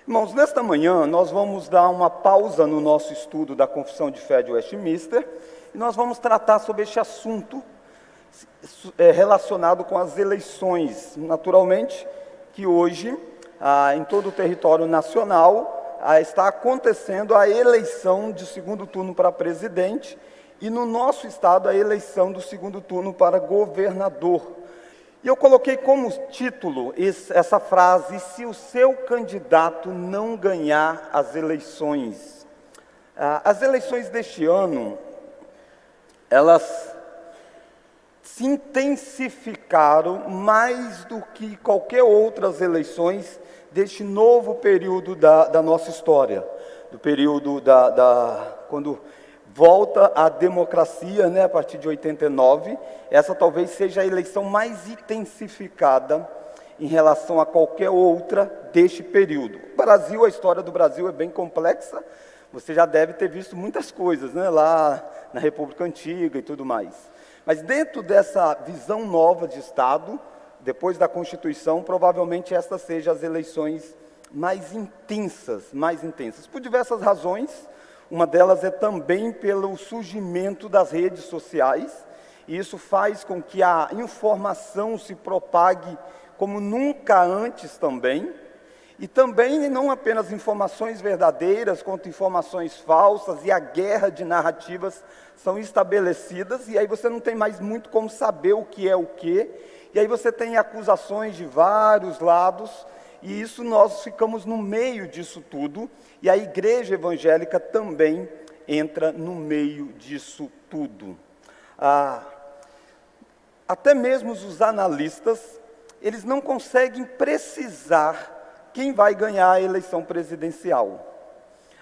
Irmãos, nesta manhã nós vamos dar uma pausa no nosso estudo da Confissão de Fé de Westminster e nós vamos tratar sobre este assunto relacionado com as eleições. Naturalmente que hoje, em todo o território nacional, está acontecendo a eleição de segundo turno para presidente e no nosso estado a eleição do segundo turno para governador. E eu coloquei como título essa frase: se o seu candidato não ganhar as eleições. As eleições deste ano, elas se intensificaram mais do que qualquer outras eleições deste novo período da nossa história, do período quando volta a democracia, a partir de 89, essa talvez seja a eleição mais intensificada em relação a qualquer outra deste período. O Brasil, a história do Brasil é bem complexa, você já deve ter visto muitas coisas, lá na República Antiga e tudo mais. Mas dentro dessa visão nova de Estado, depois da Constituição, provavelmente estas sejam as eleições mais intensas, por diversas razões. Uma delas é também pelo surgimento das redes sociais, e isso faz com que a informação se propague como nunca antes também, e também não apenas informações verdadeiras, quanto informações falsas, e a guerra de narrativas são estabelecidas, e aí você não tem mais muito como saber o que é o quê, e aí você tem acusações de vários lados, e isso nós ficamos no meio disso tudo, e a igreja evangélica também entra no meio disso tudo. Até mesmo os analistas, eles não conseguem precisar quem vai ganhar a eleição presidencial.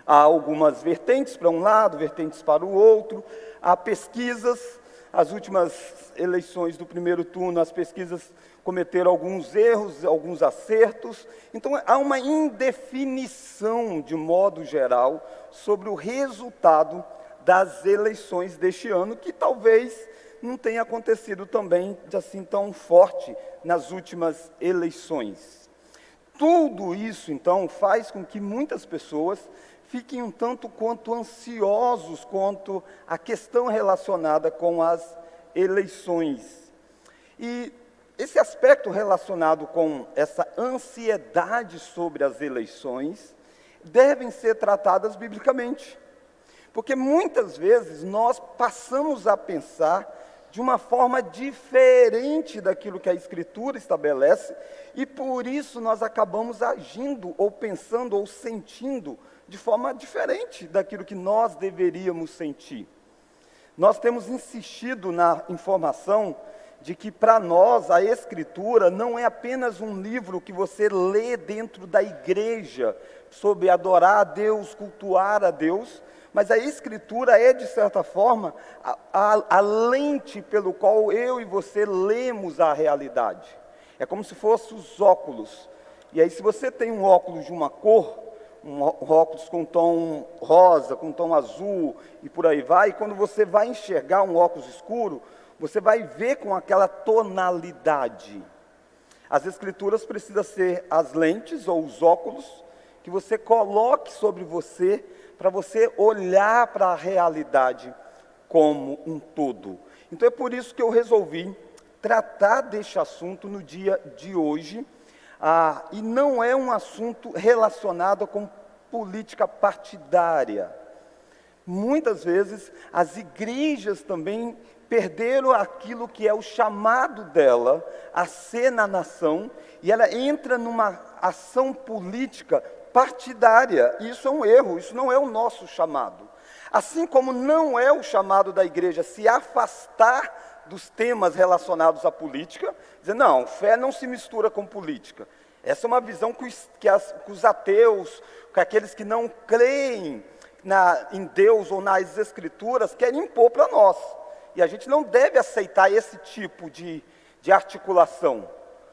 Há algumas vertentes para um lado, vertentes para o outro, há pesquisas. As últimas eleições do primeiro turno, as pesquisas cometeram alguns erros, alguns acertos. Então, há uma indefinição, de modo geral, sobre o resultado das eleições deste ano, que talvez não tenha acontecido também assim tão forte nas últimas eleições. Tudo isso, então, faz com que muitas pessoas fiquem um tanto quanto ansiosos quanto à questão relacionada com as eleições. E esse aspecto relacionado com essa ansiedade sobre as eleições devem ser tratadas biblicamente. Porque muitas vezes nós passamos a pensar de uma forma diferente daquilo que a Escritura estabelece, e por isso nós acabamos agindo, ou pensando, ou sentindo de forma diferente daquilo que nós deveríamos sentir. Nós temos insistido na informação de que para nós a Escritura não é apenas um livro que você lê dentro da igreja, sobre adorar a Deus, cultuar a Deus, mas a Escritura é, de certa forma, a lente pelo qual eu e você lemos a realidade. É como se fossem os óculos. E aí, se você tem um óculos de uma cor, um óculos com tom rosa, com tom azul, e por aí vai, e quando você vai enxergar um óculos escuro, você vai ver com aquela tonalidade. As Escrituras precisam ser as lentes ou os óculos que você coloque sobre você, para você olhar para a realidade como um todo. Então é por isso que eu resolvi tratar deste assunto no dia de hoje, e não é um assunto relacionado com política partidária. Muitas vezes as igrejas também perderam aquilo que é o chamado dela a ser na nação, e ela entra numa ação política partidária. Isso é um erro, isso não é o nosso chamado. Assim como não é o chamado da igreja se afastar dos temas relacionados à política, dizer, não, fé não se mistura com política. Essa é uma visão que os ateus, que aqueles que não creem em Deus ou nas Escrituras, querem impor para nós. E a gente não deve aceitar esse tipo de articulação.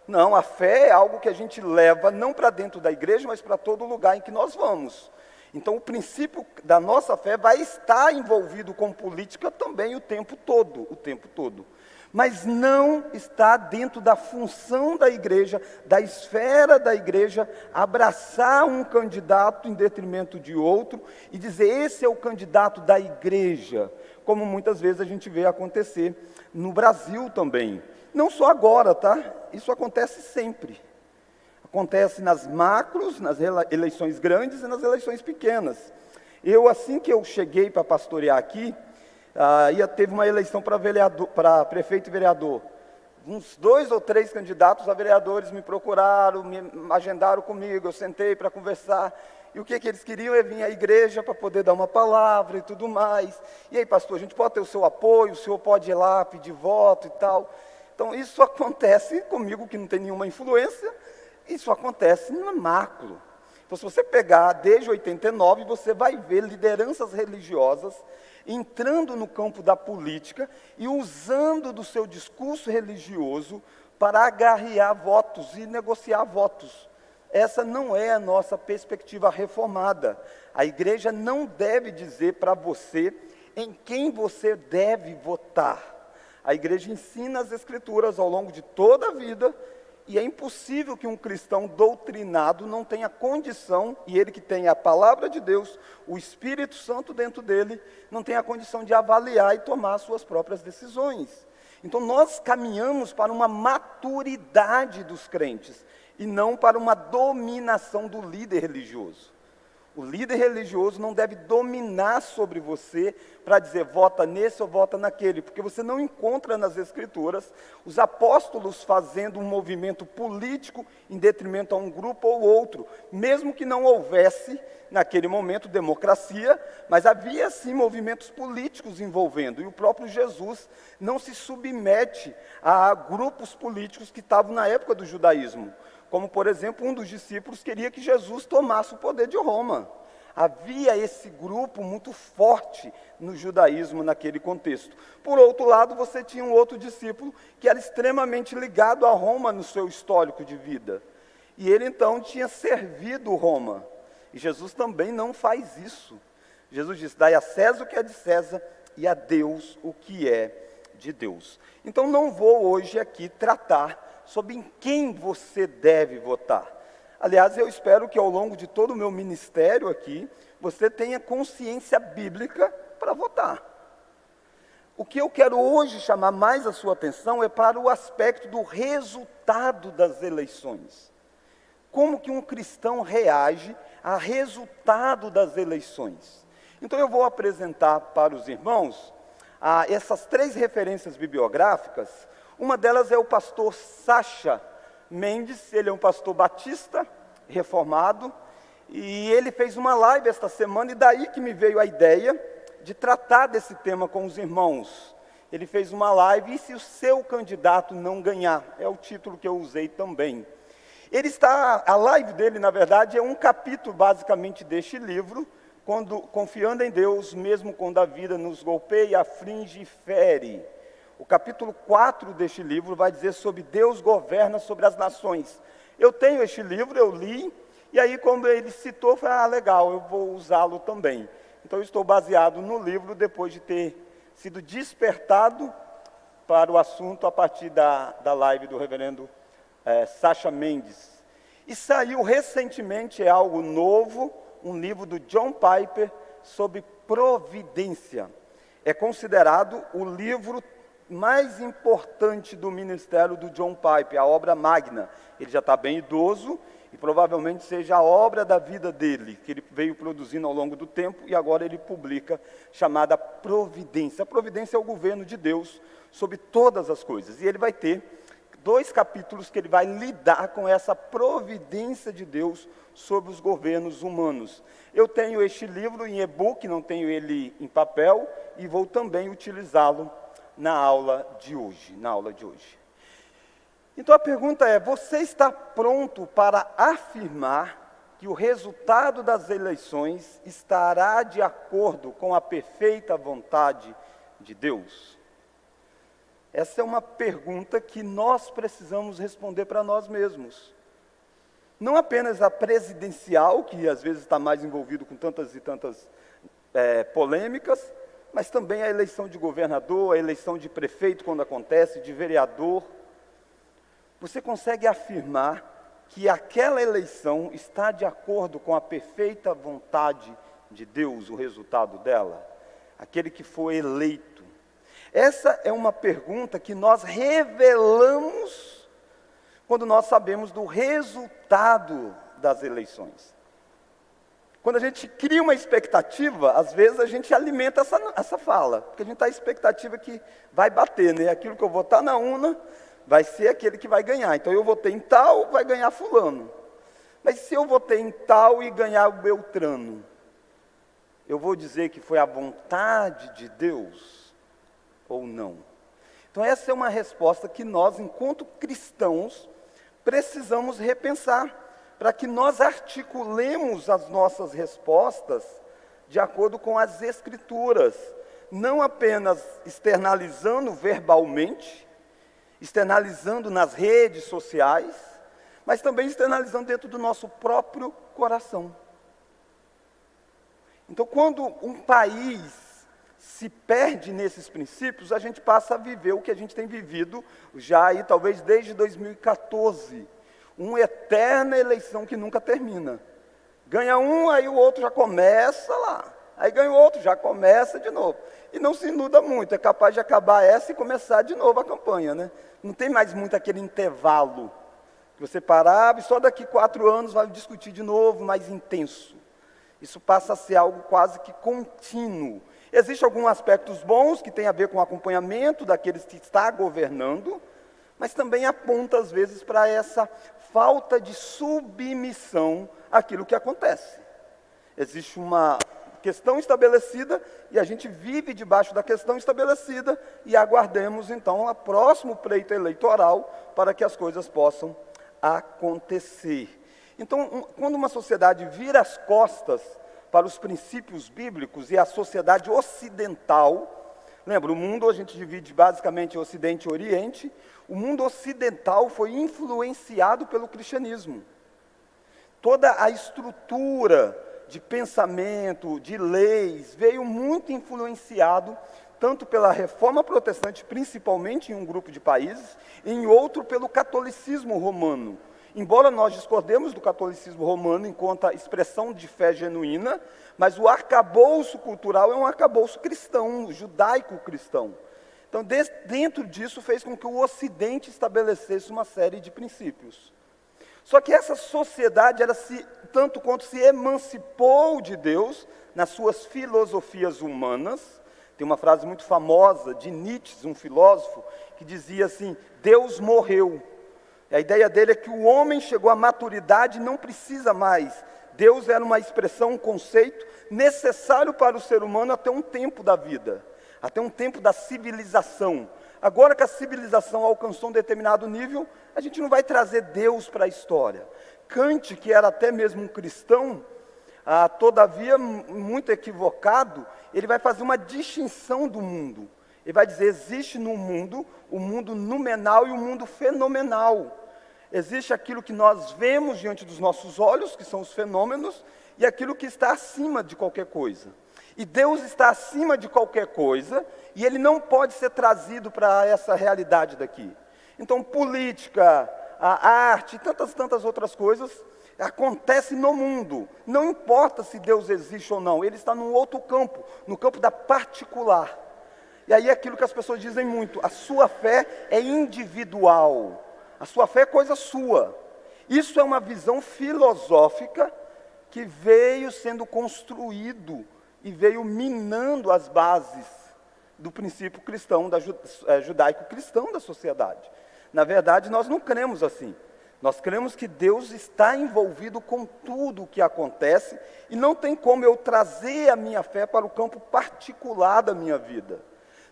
Não, a fé é algo que a gente leva não para dentro da igreja, mas para todo lugar em que nós vamos. Então, o princípio da nossa fé vai estar envolvido com política também o tempo todo. mas não está dentro da função da igreja, da esfera da igreja, abraçar um candidato em detrimento de outro e dizer, esse é o candidato da igreja, como muitas vezes a gente vê acontecer no Brasil também. Não só agora, tá? Isso acontece sempre. Acontece nas macros, nas eleições grandes e nas eleições pequenas. Assim que eu cheguei para pastorear aqui, teve uma eleição para prefeito e vereador. Uns 2 ou 3 candidatos a vereadores me procuraram, me agendaram comigo, eu sentei para conversar. E o que eles queriam é vir à igreja para poder dar uma palavra e tudo mais. E aí, pastor, a gente pode ter o seu apoio, o senhor pode ir lá pedir voto e tal. Então, isso acontece comigo, que não tem nenhuma influência, isso acontece na macro. Então, se você pegar desde 89, você vai ver lideranças religiosas entrando no campo da política e usando do seu discurso religioso para agarrear votos e negociar votos. Essa não é a nossa perspectiva reformada. A igreja não deve dizer para você em quem você deve votar. A igreja ensina as escrituras ao longo de toda a vida, e é impossível que um cristão doutrinado não tenha condição, e ele que tem a palavra de Deus, o Espírito Santo dentro dele, não tenha a condição de avaliar e tomar suas próprias decisões. Então nós caminhamos para uma maturidade dos crentes, e não para uma dominação do líder religioso. O líder religioso não deve dominar sobre você para dizer vota nesse ou vota naquele, porque você não encontra nas Escrituras os apóstolos fazendo um movimento político em detrimento a um grupo ou outro, mesmo que não houvesse naquele momento democracia, mas havia sim movimentos políticos envolvendo, e o próprio Jesus não se submete a grupos políticos que estavam na época do judaísmo. Como, por exemplo, um dos discípulos queria que Jesus tomasse o poder de Roma. Havia esse grupo muito forte no judaísmo naquele contexto. Por outro lado, você tinha um outro discípulo que era extremamente ligado a Roma no seu histórico de vida. E ele então tinha servido Roma. E Jesus também não faz isso. Jesus diz, dai a César o que é de César e a Deus o que é de Deus. Então não vou hoje aqui tratar sobre em quem você deve votar. Aliás, eu espero que ao longo de todo o meu ministério aqui, você tenha consciência bíblica para votar. O que eu quero hoje chamar mais a sua atenção é para o aspecto do resultado das eleições. Como que um cristão reage a resultado das eleições? Então eu vou apresentar para os irmãos essas 3 referências bibliográficas. Uma delas é o pastor Sacha Mendes, ele é um pastor batista, reformado, e ele fez uma live esta semana, e daí que me veio a ideia de tratar desse tema com os irmãos. Ele fez uma live, e se o seu candidato não ganhar? É o título que eu usei também. A live dele, na verdade, é um capítulo basicamente deste livro, confiando em Deus, mesmo quando a vida nos golpeia, aflige e fere. O capítulo 4 deste livro vai dizer sobre Deus governa sobre as nações. Eu tenho este livro, eu li, e aí quando ele citou, eu falei, legal, eu vou usá-lo também. Então eu estou baseado no livro, depois de ter sido despertado para o assunto a partir da live do reverendo Sacha Mendes. E saiu recentemente, é algo novo, um livro do John Piper sobre providência. É considerado o livro mais importante do ministério do John Piper, a obra magna. Ele já está bem idoso e provavelmente seja a obra da vida dele, que ele veio produzindo ao longo do tempo e agora ele publica, chamada Providência. A providência é o governo de Deus sobre todas as coisas. E ele vai ter 2 capítulos que ele vai lidar com essa providência de Deus sobre os governos humanos. Eu tenho este livro em e-book, não tenho ele em papel, e vou também utilizá-lo na aula de hoje. Então a pergunta é, você está pronto para afirmar que o resultado das eleições estará de acordo com a perfeita vontade de Deus? Essa é uma pergunta que nós precisamos responder para nós mesmos. Não apenas a presidencial, que às vezes está mais envolvido com tantas e tantas polêmicas, mas também a eleição de governador, a eleição de prefeito quando acontece, de vereador. Você consegue afirmar que aquela eleição está de acordo com a perfeita vontade de Deus, o resultado dela? Aquele que foi eleito. Essa é uma pergunta que nós revelamos quando nós sabemos do resultado das eleições. Quando a gente cria uma expectativa, às vezes a gente alimenta essa fala, porque a gente está em expectativa que vai bater, né? Aquilo que eu votar na urna vai ser aquele que vai ganhar. Então eu votei em tal, vai ganhar fulano. Mas se eu votei em tal e ganhar o Beltrano, eu vou dizer que foi a vontade de Deus ou não? Então essa é uma resposta que nós, enquanto cristãos, precisamos repensar, para que nós articulemos as nossas respostas de acordo com as Escrituras, não apenas externalizando verbalmente, externalizando nas redes sociais, mas também externalizando dentro do nosso próprio coração. Então, quando um país se perde nesses princípios, a gente passa a viver o que a gente tem vivido já aí, talvez desde 2014, uma eterna eleição que nunca termina. Ganha um, aí o outro já começa lá. Aí ganha o outro, já começa de novo. E não se muda muito, é capaz de acabar essa e começar de novo a campanha, né? Não tem mais muito aquele intervalo que você parava e só daqui 4 anos vai discutir de novo, mais intenso. Isso passa a ser algo quase que contínuo. Existem alguns aspectos bons que têm a ver com o acompanhamento daqueles que está governando, mas também aponta às vezes para essa falta de submissão àquilo que acontece. Existe uma questão estabelecida e a gente vive debaixo da questão estabelecida e aguardemos então o próximo pleito eleitoral para que as coisas possam acontecer. Então, quando uma sociedade vira as costas para os princípios bíblicos e a sociedade ocidental, lembra, o mundo a gente divide basicamente em Ocidente e Oriente. O mundo ocidental foi influenciado pelo cristianismo. Toda a estrutura de pensamento, de leis, veio muito influenciado, tanto pela reforma protestante, principalmente em um grupo de países, em outro pelo catolicismo romano. Embora nós discordemos do catolicismo romano enquanto a expressão de fé genuína, mas o arcabouço cultural é um arcabouço cristão, judaico-cristão. Então, dentro disso, fez com que o Ocidente estabelecesse uma série de princípios. Só que essa sociedade, ela tanto quanto se emancipou de Deus nas suas filosofias humanas. Tem uma frase muito famosa de Nietzsche, um filósofo, que dizia assim: Deus morreu. A ideia dele é que o homem chegou à maturidade e não precisa mais. Deus era uma expressão, um conceito necessário para o ser humano até um tempo da vida, até um tempo da civilização. Agora que a civilização alcançou um determinado nível, a gente não vai trazer Deus para a história. Kant, que era até mesmo um cristão, todavia muito equivocado, ele vai fazer uma distinção do mundo. Ele vai dizer, existe no mundo o mundo noumenal e o mundo fenomenal. Existe aquilo que nós vemos diante dos nossos olhos, que são os fenômenos, e aquilo que está acima de qualquer coisa. E Deus está acima de qualquer coisa, e Ele não pode ser trazido para essa realidade daqui. Então, política, a arte, tantas outras coisas, acontecem no mundo. Não importa se Deus existe ou não, Ele está num outro campo, no campo da particular. E aí é aquilo que as pessoas dizem muito, a sua fé é individual, a sua fé é coisa sua. Isso é uma visão filosófica que veio sendo construído e veio minando as bases do princípio cristão, judaico-cristão da sociedade. Na verdade, nós não cremos assim. Nós cremos que Deus está envolvido com tudo o que acontece e não tem como eu trazer a minha fé para o campo particular da minha vida.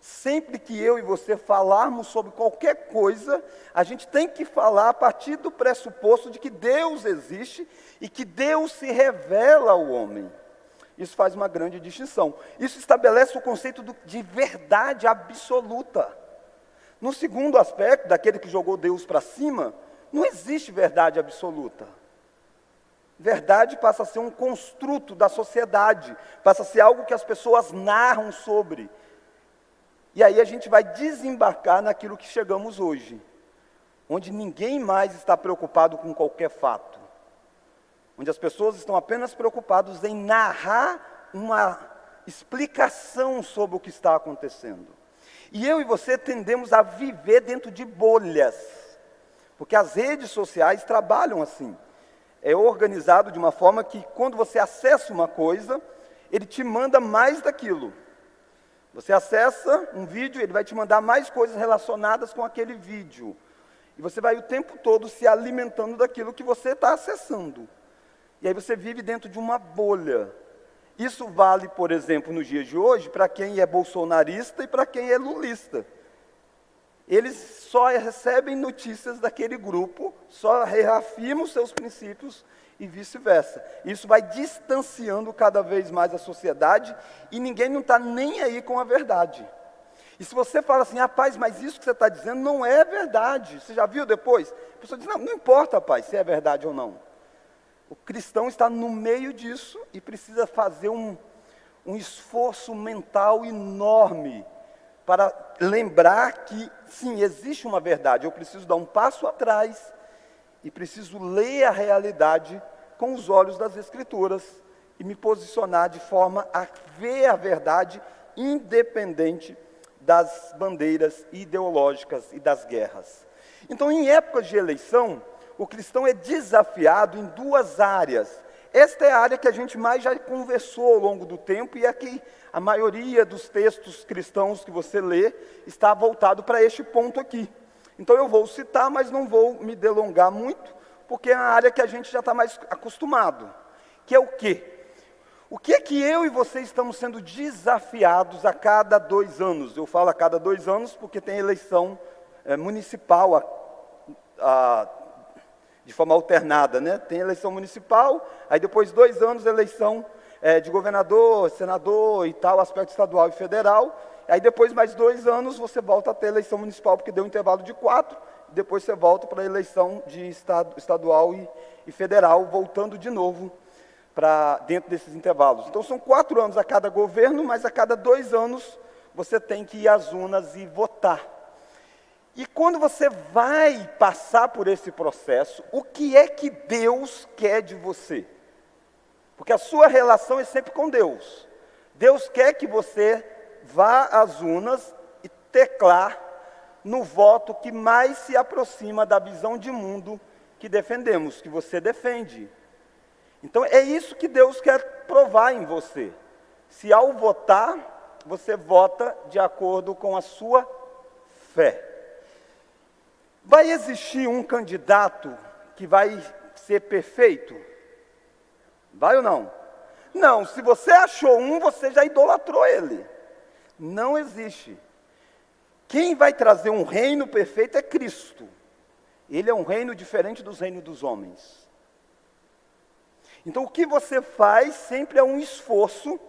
Sempre que eu e você falarmos sobre qualquer coisa, a gente tem que falar a partir do pressuposto de que Deus existe e que Deus se revela ao homem. Isso faz uma grande distinção. Isso estabelece o conceito de verdade absoluta. No segundo aspecto, daquele que jogou Deus para cima, não existe verdade absoluta. Verdade passa a ser um construto da sociedade, passa a ser algo que as pessoas narram sobre. E aí a gente vai desembarcar naquilo que chegamos hoje, onde ninguém mais está preocupado com qualquer fato, onde as pessoas estão apenas preocupadas em narrar uma explicação sobre o que está acontecendo. E eu e você tendemos a viver dentro de bolhas, porque as redes sociais trabalham assim. É organizado de uma forma que quando você acessa uma coisa, ele te manda mais daquilo. Você acessa um vídeo, ele vai te mandar mais coisas relacionadas com aquele vídeo. E você vai o tempo todo se alimentando daquilo que você está acessando. E aí você vive dentro de uma bolha. Isso vale, por exemplo, nos dias de hoje, para quem é bolsonarista e para quem é lulista. Eles só recebem notícias daquele grupo, só reafirmam os seus princípios e vice-versa. Isso vai distanciando cada vez mais a sociedade e ninguém não está nem aí com a verdade. E se você fala assim, rapaz, mas isso que você está dizendo não é verdade, você já viu depois? A pessoa diz, não importa, rapaz, se é verdade ou não. O cristão está no meio disso e precisa fazer um esforço mental enorme para lembrar que, sim, existe uma verdade. Eu preciso dar um passo atrás e preciso ler a realidade com os olhos das Escrituras e me posicionar de forma a ver a verdade independente das bandeiras ideológicas e das guerras. Então, em épocas de eleição, o cristão é desafiado em duas áreas. Esta é a área que a gente mais já conversou ao longo do tempo e é que a maioria dos textos cristãos que você lê está voltado para este ponto aqui. Então eu vou citar, mas não vou me delongar muito, porque é a área que a gente já está mais acostumado. Que é o quê? O que é que eu e você estamos sendo desafiados a cada 2 anos? Eu falo a cada 2 anos porque tem eleição municipal de forma alternada, né? Tem eleição municipal, aí depois 2 anos eleição de governador, senador e tal, aspecto estadual e federal, aí depois mais 2 anos você volta a ter eleição municipal, porque deu um intervalo de 4, depois você volta para a eleição de estadual e federal, voltando de novo para dentro desses intervalos. Então são 4 anos a cada governo, mas a cada 2 anos você tem que ir às urnas e votar. E quando você vai passar por esse processo, o que é que Deus quer de você? Porque a sua relação é sempre com Deus. Deus quer que você vá às urnas e teclar no voto que mais se aproxima da visão de mundo que defendemos, que você defende. Então é isso que Deus quer provar em você. Se ao votar, você vota de acordo com a sua fé. Vai existir um candidato que vai ser perfeito? Vai ou não? Não, se você achou um, você já idolatrou ele. Não existe. Quem vai trazer um reino perfeito é Cristo. Ele é um reino diferente dos reinos dos homens. Então o que você faz sempre é um esforço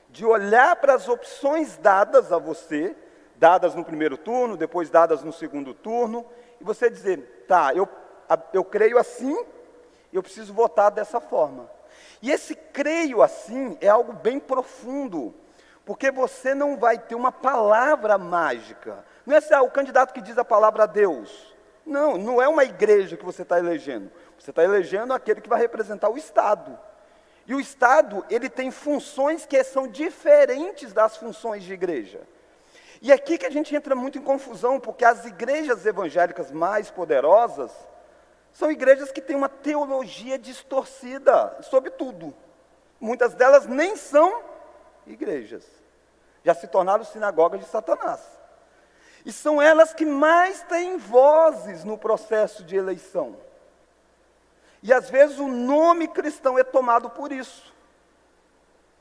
de olhar para as opções dadas a você, dadas no primeiro turno, depois dadas no segundo turno, e você dizer, tá, eu creio assim, eu preciso votar dessa forma. E esse creio assim é algo bem profundo, porque você não vai ter uma palavra mágica. Não é assim, o candidato que diz a palavra a Deus. Não, não é uma igreja que você está elegendo. Você está elegendo aquele que vai representar o Estado. E o Estado, ele tem funções que são diferentes das funções de igreja. E aqui que a gente entra muito em confusão, porque as igrejas evangélicas mais poderosas são igrejas que têm uma teologia distorcida sobre tudo. Muitas delas nem são igrejas. Já se tornaram sinagogas de Satanás. E são elas que mais têm vozes no processo de eleição. E às vezes o nome cristão é tomado por isso.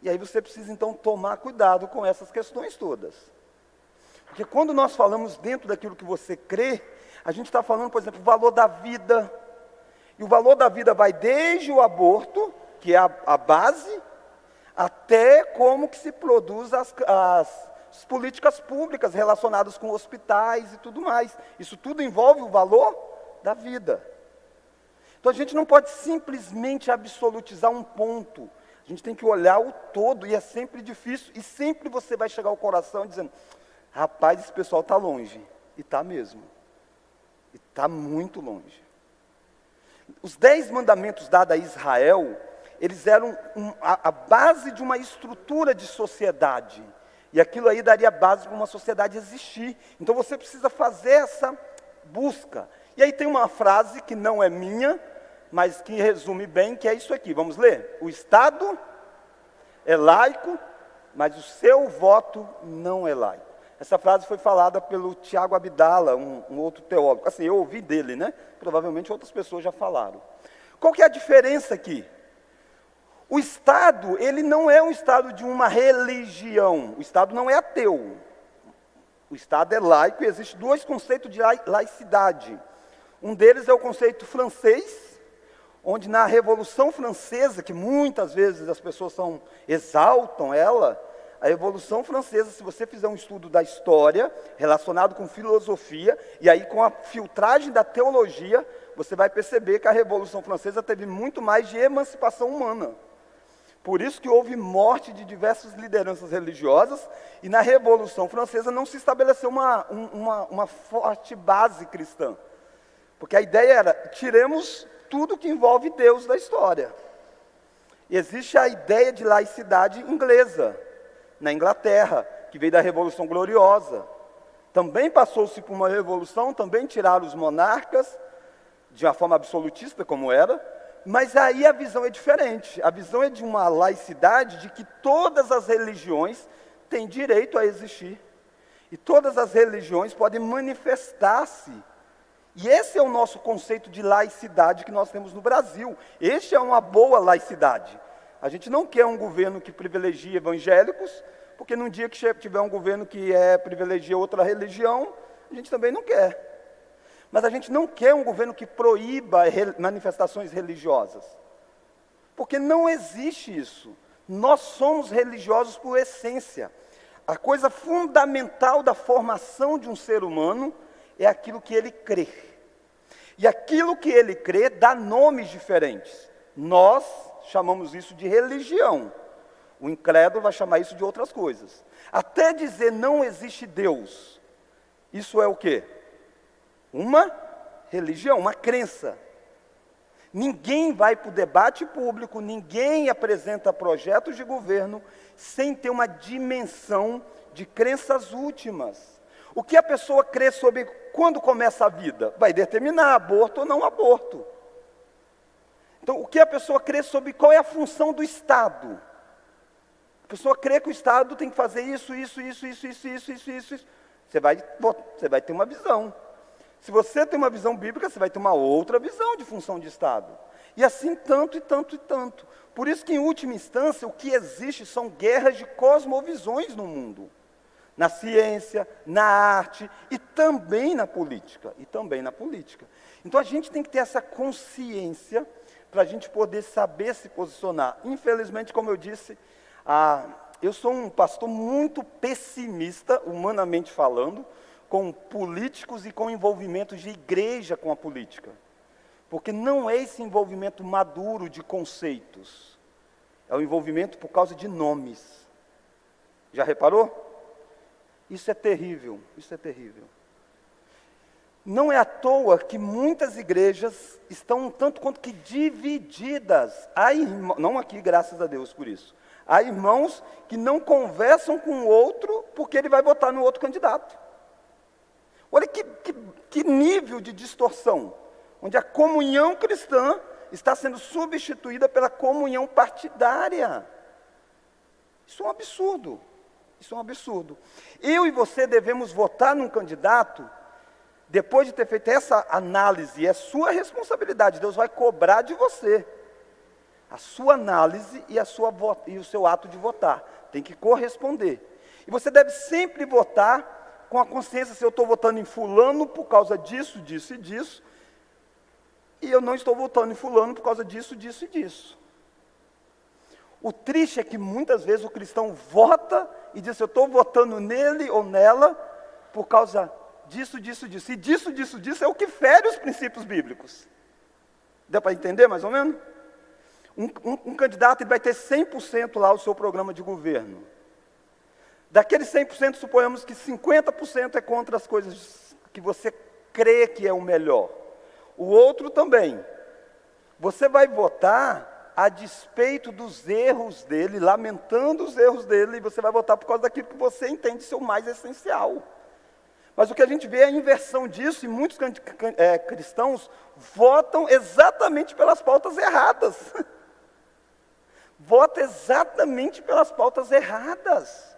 E aí você precisa então tomar cuidado com essas questões todas. Porque quando nós falamos dentro daquilo que você crê, a gente está falando, por exemplo, o valor da vida. E o valor da vida vai desde o aborto, que é a base, até como que se produz as políticas públicas relacionadas com hospitais e tudo mais. Isso tudo envolve o valor da vida. Então a gente não pode simplesmente absolutizar um ponto. A gente tem que olhar o todo, e é sempre difícil. E sempre você vai chegar ao coração dizendo, rapaz, esse pessoal está longe. E está mesmo. E está muito longe. Os 10 mandamentos dados a Israel, eles eram a base de uma estrutura de sociedade. E aquilo aí daria base para uma sociedade existir. Então você precisa fazer essa busca. E aí tem uma frase que não é minha, mas que resume bem, que é isso aqui. Vamos ler? O Estado é laico, mas o seu voto não é laico. Essa frase foi falada pelo Tiago Abdala, um outro teólogo. Assim, eu ouvi dele, né? Provavelmente outras pessoas já falaram. Qual que é a diferença aqui? O Estado, ele não é um Estado de uma religião. O Estado não é ateu. O Estado é laico e existem 2 conceitos de laicidade. Um deles é o conceito francês, onde na Revolução Francesa, que muitas vezes as pessoas exaltam ela, a Revolução Francesa, se você fizer um estudo da história, relacionado com filosofia, e aí com a filtragem da teologia, você vai perceber que a Revolução Francesa teve muito mais de emancipação humana. Por isso que houve morte de diversas lideranças religiosas, e na Revolução Francesa não se estabeleceu uma forte base cristã. Porque a ideia era, tiremos tudo que envolve Deus da história. E existe a ideia de laicidade inglesa, na Inglaterra, que veio da Revolução Gloriosa. Também passou-se por uma revolução, também tiraram os monarcas, de uma forma absolutista como era, mas aí a visão é diferente. A visão é de uma laicidade de que todas as religiões têm direito a existir. E todas as religiões podem manifestar-se. E esse é o nosso conceito de laicidade que nós temos no Brasil. Este é uma boa laicidade. A gente não quer um governo que privilegie evangélicos, porque num dia que tiver um governo que privilegia outra religião, a gente também não quer. Mas a gente não quer um governo que proíba manifestações religiosas. Porque não existe isso. Nós somos religiosos por essência. A coisa fundamental da formação de um ser humano é aquilo que ele crê. E aquilo que ele crê dá nomes diferentes. Nós chamamos isso de religião. O incrédulo vai chamar isso de outras coisas. Até dizer não existe Deus, isso é o quê? Uma religião, uma crença. Ninguém vai para o debate público, ninguém apresenta projetos de governo sem ter uma dimensão de crenças últimas. O que a pessoa crê sobre quando começa a vida? Vai determinar aborto ou não aborto. Então, o que a pessoa crê sobre qual é a função do Estado? A pessoa crê que o Estado tem que fazer isso. Você vai ter uma visão. Se você tem uma visão bíblica, você vai ter uma outra visão de função de Estado. E assim tanto e tanto e tanto. Por isso que, em última instância, o que existe são guerras de cosmovisões no mundo. Na ciência, na arte e também na política. Então a gente tem que ter essa consciência para a gente poder saber se posicionar. Infelizmente, como eu disse, eu sou um pastor muito pessimista, humanamente falando, com políticos e com envolvimentos de igreja com a política. Porque não é esse envolvimento maduro de conceitos. É o envolvimento por causa de nomes. Já reparou? Isso é terrível, isso é terrível. Não é à toa que muitas igrejas estão um tanto quanto que divididas. Há irmãos, não aqui, graças a Deus por isso. Há irmãos que não conversam com o outro porque ele vai votar no outro candidato. Olha que nível de distorção, onde a comunhão cristã está sendo substituída pela comunhão partidária. Isso é um absurdo. Isso é um absurdo. Eu e você devemos votar num candidato, depois de ter feito essa análise, é sua responsabilidade, Deus vai cobrar de você. A sua análise e o seu ato de votar, tem que corresponder. E você deve sempre votar com a consciência, se eu estou votando em fulano por causa disso, disso e disso, e eu não estou votando em fulano por causa disso, disso e disso. O triste é que muitas vezes o cristão vota e diz, eu estou votando nele ou nela por causa disso, disso, disso. E disso é o que fere os princípios bíblicos. Deu para entender mais ou menos? Um candidato ele vai ter 100% lá o seu programa de governo. Daqueles 100%, suponhamos que 50% é contra as coisas que você crê que é o melhor. O outro também. Você vai votar a despeito dos erros dele, lamentando os erros dele, e você vai votar por causa daquilo que você entende ser o mais essencial. Mas o que a gente vê é a inversão disso, e muitos cristãos votam exatamente pelas pautas erradas. Vota exatamente pelas pautas erradas.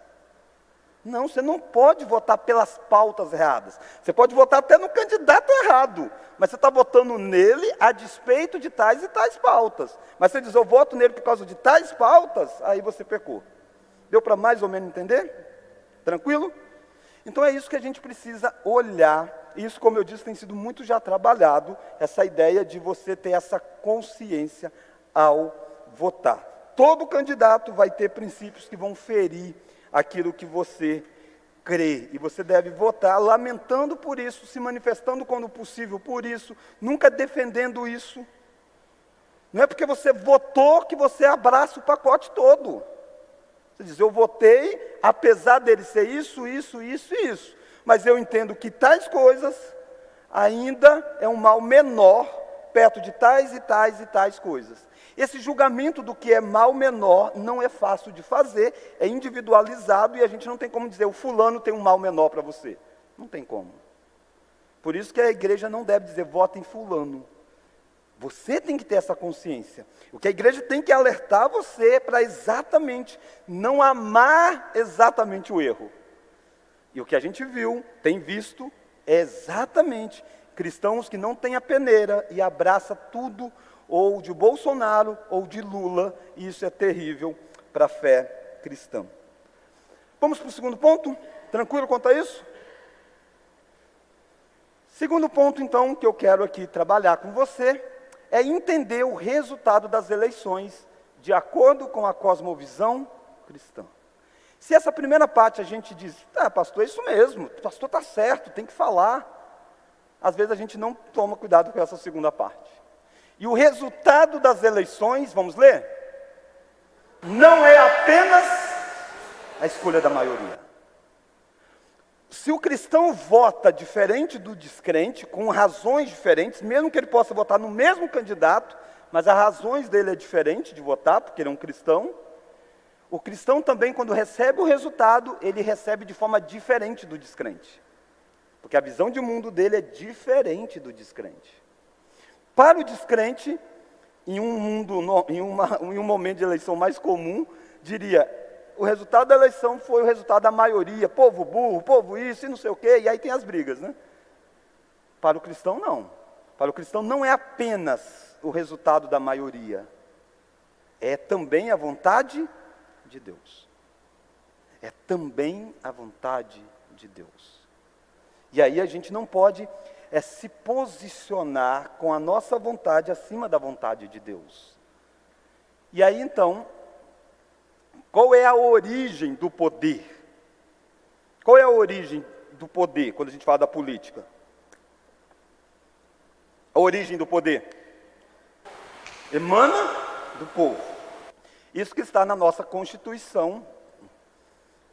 Não, você não pode votar pelas pautas erradas. Você pode votar até no candidato errado, mas você está votando nele a despeito de tais e tais pautas. Mas você diz, eu voto nele por causa de tais pautas, aí você pecou. Deu para mais ou menos entender? Tranquilo? Então é isso que a gente precisa olhar. Isso, como eu disse, tem sido muito já trabalhado, essa ideia de você ter essa consciência ao votar. Todo candidato vai ter princípios que vão ferir aquilo que você crê. E você deve votar lamentando por isso, se manifestando quando possível por isso, nunca defendendo isso. Não é porque você votou que você abraça o pacote todo. Você diz, eu votei, apesar dele ser isso, isso, isso e isso. Mas eu entendo que tais coisas ainda é um mal menor perto de tais e tais e tais coisas. Esse julgamento do que é mal menor não é fácil de fazer, é individualizado e a gente não tem como dizer, o fulano tem um mal menor para você. Não tem como. Por isso que a igreja não deve dizer, vota em fulano. Você tem que ter essa consciência. O que a igreja tem que alertar você é para exatamente não amar exatamente o erro. E o que a gente viu, tem visto, é exatamente cristãos que não têm a peneira e abraça tudo ou de Bolsonaro ou de Lula, e isso é terrível para a fé cristã. Vamos para o segundo ponto? Tranquilo quanto a isso? Segundo ponto, então, que eu quero aqui trabalhar com você, é entender o resultado das eleições de acordo com a cosmovisão cristã. Se essa primeira parte a gente diz, pastor, é isso mesmo, o pastor está certo, tem que falar. Às vezes a gente não toma cuidado com essa segunda parte. E o resultado das eleições, vamos ler? Não é apenas a escolha da maioria. Se o cristão vota diferente do descrente, com razões diferentes, mesmo que ele possa votar no mesmo candidato, mas as razões dele é diferente de votar, porque ele é um cristão, o cristão também, quando recebe o resultado, ele recebe de forma diferente do descrente. Porque a visão de mundo dele é diferente do descrente. Para o descrente, em um momento de eleição mais comum, diria, o resultado da eleição foi o resultado da maioria, povo burro, povo isso e não sei o quê, e aí tem as brigas, né? Para o cristão, não. Para o cristão não é apenas o resultado da maioria, é também a vontade de Deus. É também a vontade de Deus. E aí a gente não pode se posicionar com a nossa vontade acima da vontade de Deus. E aí então, qual é a origem do poder? Qual é a origem do poder, quando a gente fala da política? A origem do poder emana do povo. Isso que está na nossa Constituição.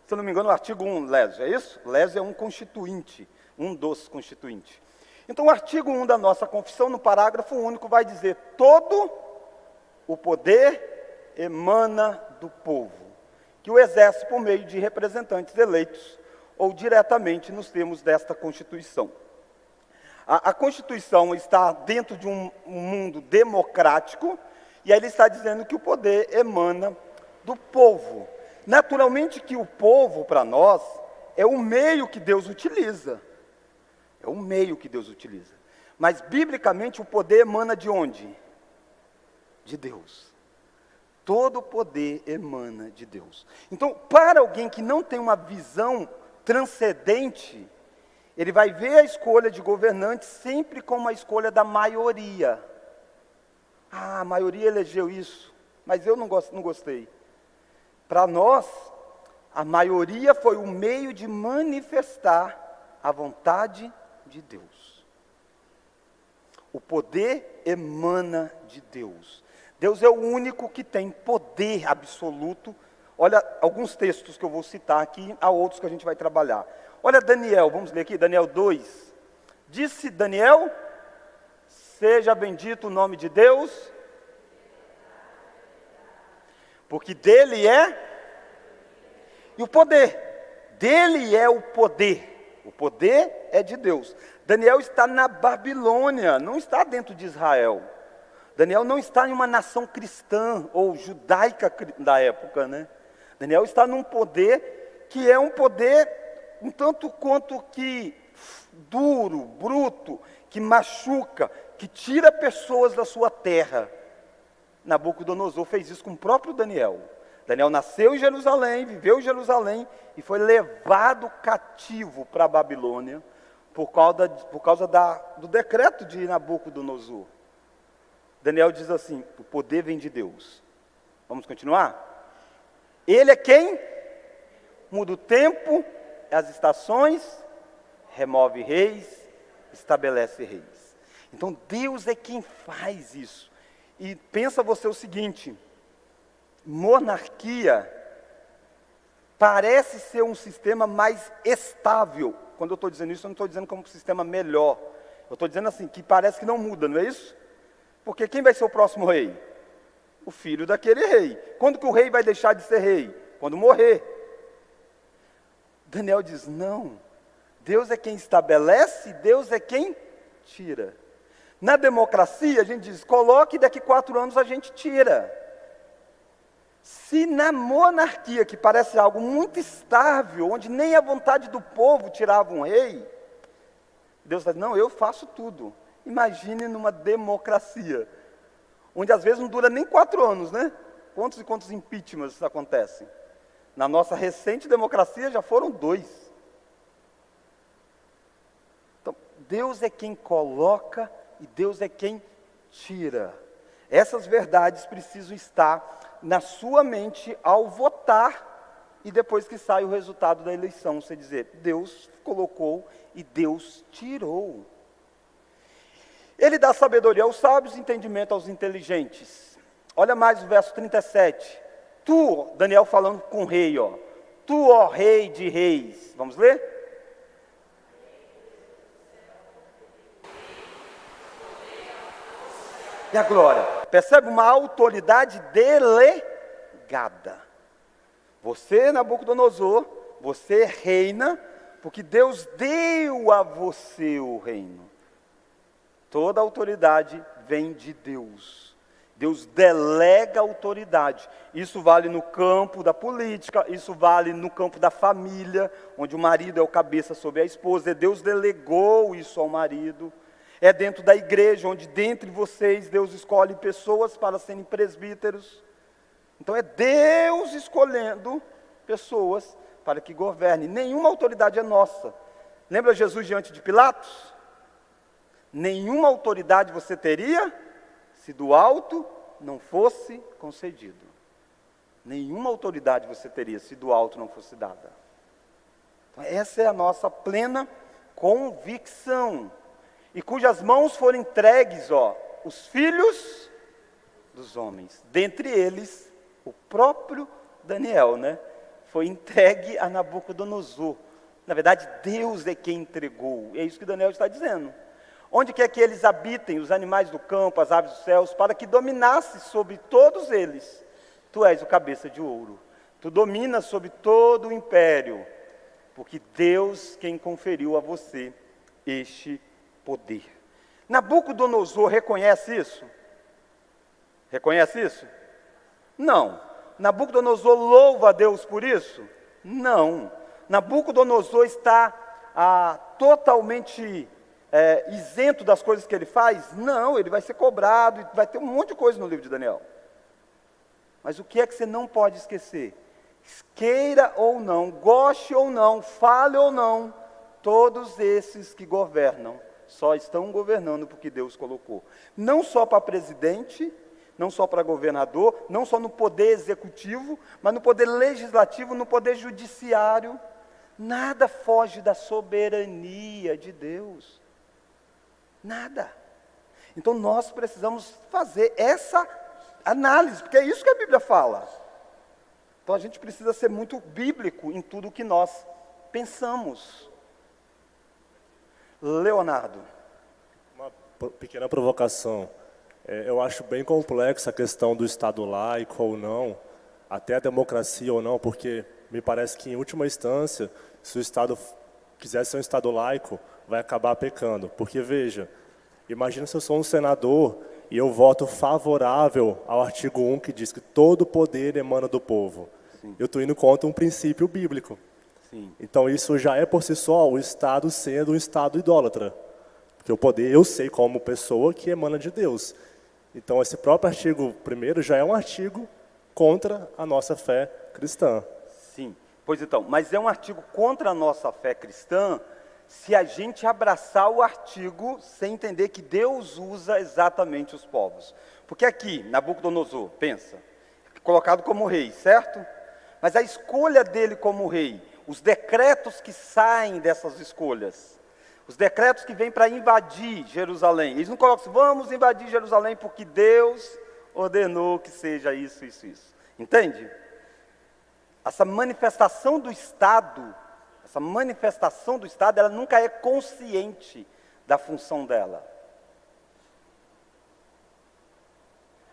Se eu não me engano, o artigo 1, Lésio, é isso? Lésio é um constituinte, um dos constituintes. Então, o artigo 1 da nossa Confissão, no parágrafo único, vai dizer, todo o poder emana do povo, que o exerce por meio de representantes eleitos, ou diretamente nos termos desta Constituição. A Constituição está dentro de um mundo democrático, e aí ele está dizendo que o poder emana do povo. Naturalmente que o povo, para nós, é o meio que Deus utiliza. É o meio que Deus utiliza. Mas, biblicamente, o poder emana de onde? De Deus. Todo o poder emana de Deus. Então, para alguém que não tem uma visão transcendente, ele vai ver a escolha de governante sempre como a escolha da maioria. A maioria elegeu isso, mas eu não gostei. Para nós, a maioria foi o meio de manifestar a vontade de Deus. O poder emana de Deus. Deus é o único que tem poder absoluto. Olha alguns textos que eu vou citar aqui, há outros que a gente vai trabalhar. Olha Daniel, vamos ler aqui, Daniel 2. Disse Daniel, seja bendito o nome de Deus, porque dele é, e o poder, dele é o poder é de Deus. Daniel está na Babilônia, não está dentro de Israel. Daniel não está em uma nação cristã ou judaica da época, né? Daniel está num poder que é um poder um tanto quanto que duro, bruto, que machuca, que tira pessoas da sua terra. Nabucodonosor fez isso com o próprio Daniel. Daniel nasceu em Jerusalém, viveu em Jerusalém e foi levado cativo para a Babilônia por causa do decreto de Nabucodonosor. Daniel diz assim, o poder vem de Deus. Vamos continuar? Ele é quem muda o tempo, as estações, remove reis, estabelece reis. Então Deus é quem faz isso. E pensa você o seguinte, monarquia parece ser um sistema mais estável. Quando eu estou dizendo isso, eu não estou dizendo como um sistema melhor. Eu estou dizendo assim, que parece que não muda, não é isso? Porque quem vai ser o próximo rei? O filho daquele rei. Quando que o rei vai deixar de ser rei? Quando morrer. Daniel diz, não. Deus é quem estabelece, Deus é quem tira. Na democracia, a gente diz, coloque e daqui 4 anos a gente tira. Se na monarquia, que parece algo muito estável, onde nem a vontade do povo tirava um rei, Deus diz, não, eu faço tudo. Imagine numa democracia, onde às vezes não dura nem 4 anos, né? Quantos e quantos impeachments acontecem? Na nossa recente democracia já foram 2. Então, Deus é quem coloca e Deus é quem tira. Essas verdades precisam estar na sua mente ao votar e depois que sai o resultado da eleição, você dizer, Deus colocou e Deus tirou. Ele dá sabedoria aos sábios, entendimento aos inteligentes. Olha mais o verso 37. Tu, Daniel falando com o rei, ó. Tu, ó rei de reis. Vamos ler? E a glória? Percebe uma autoridade delegada. Você, Nabucodonosor, você reina, porque Deus deu a você o reino. Toda autoridade vem de Deus. Deus delega autoridade. Isso vale no campo da política, isso vale no campo da família, onde o marido é o cabeça sobre a esposa. Deus delegou isso ao marido. É dentro da igreja, onde dentre vocês Deus escolhe pessoas para serem presbíteros. Então é Deus escolhendo pessoas para que governe. Nenhuma autoridade é nossa. Lembra Jesus diante de Pilatos? Nenhuma autoridade você teria se do alto não fosse concedido. Nenhuma autoridade você teria se do alto não fosse dada. Então, essa é a nossa plena convicção. E cujas mãos foram entregues, os filhos dos homens. Dentre eles, o próprio Daniel, foi entregue a Nabucodonosor. Na verdade, Deus é quem entregou. É isso que Daniel está dizendo. Onde quer que eles habitem, os animais do campo, as aves dos céus, para que dominasse sobre todos eles. Tu és o cabeça de ouro. Tu dominas sobre todo o império, porque Deus quem conferiu a você este poder. Nabucodonosor reconhece isso? Reconhece isso? Não. Nabucodonosor louva a Deus por isso? Não. Nabucodonosor está totalmente isento das coisas que ele faz? Não, ele vai ser cobrado, vai ter um monte de coisa no livro de Daniel. Mas o que é que você não pode esquecer? Queira ou não, goste ou não, fale ou não, todos esses que governam, só estão governando porque Deus colocou. Não só para presidente, não só para governador, não só no poder executivo, mas no poder legislativo, no poder judiciário. Nada foge da soberania de Deus. Nada. Então nós precisamos fazer essa análise, porque é isso que a Bíblia fala. Então a gente precisa ser muito bíblico em tudo que nós pensamos. Leonardo. Uma pequena provocação. Eu acho bem complexa a questão do Estado laico ou não, até a democracia ou não, porque me parece que, em última instância, se o Estado quiser ser um Estado laico, vai acabar pecando. Porque, veja, imagina se eu sou um senador e eu voto favorável ao artigo 1, que diz que todo poder emana do povo. Sim. Eu estou indo contra um princípio bíblico. Sim. Então, isso já é, por si só, o Estado sendo um Estado idólatra. Porque o poder, eu sei como pessoa, que emana de Deus. Então, esse próprio artigo 1º já é um artigo contra a nossa fé cristã. Sim, pois então, mas é um artigo contra a nossa fé cristã se a gente abraçar o artigo sem entender que Deus usa exatamente os povos. Porque aqui, Nabucodonosor, pensa, colocado como rei, certo? Mas a escolha dele como rei, os decretos que saem dessas escolhas, os decretos que vêm para invadir Jerusalém, eles não colocam assim, vamos invadir Jerusalém porque Deus ordenou que seja isso, isso, isso. Entende? Essa manifestação do Estado, ela nunca é consciente da função dela.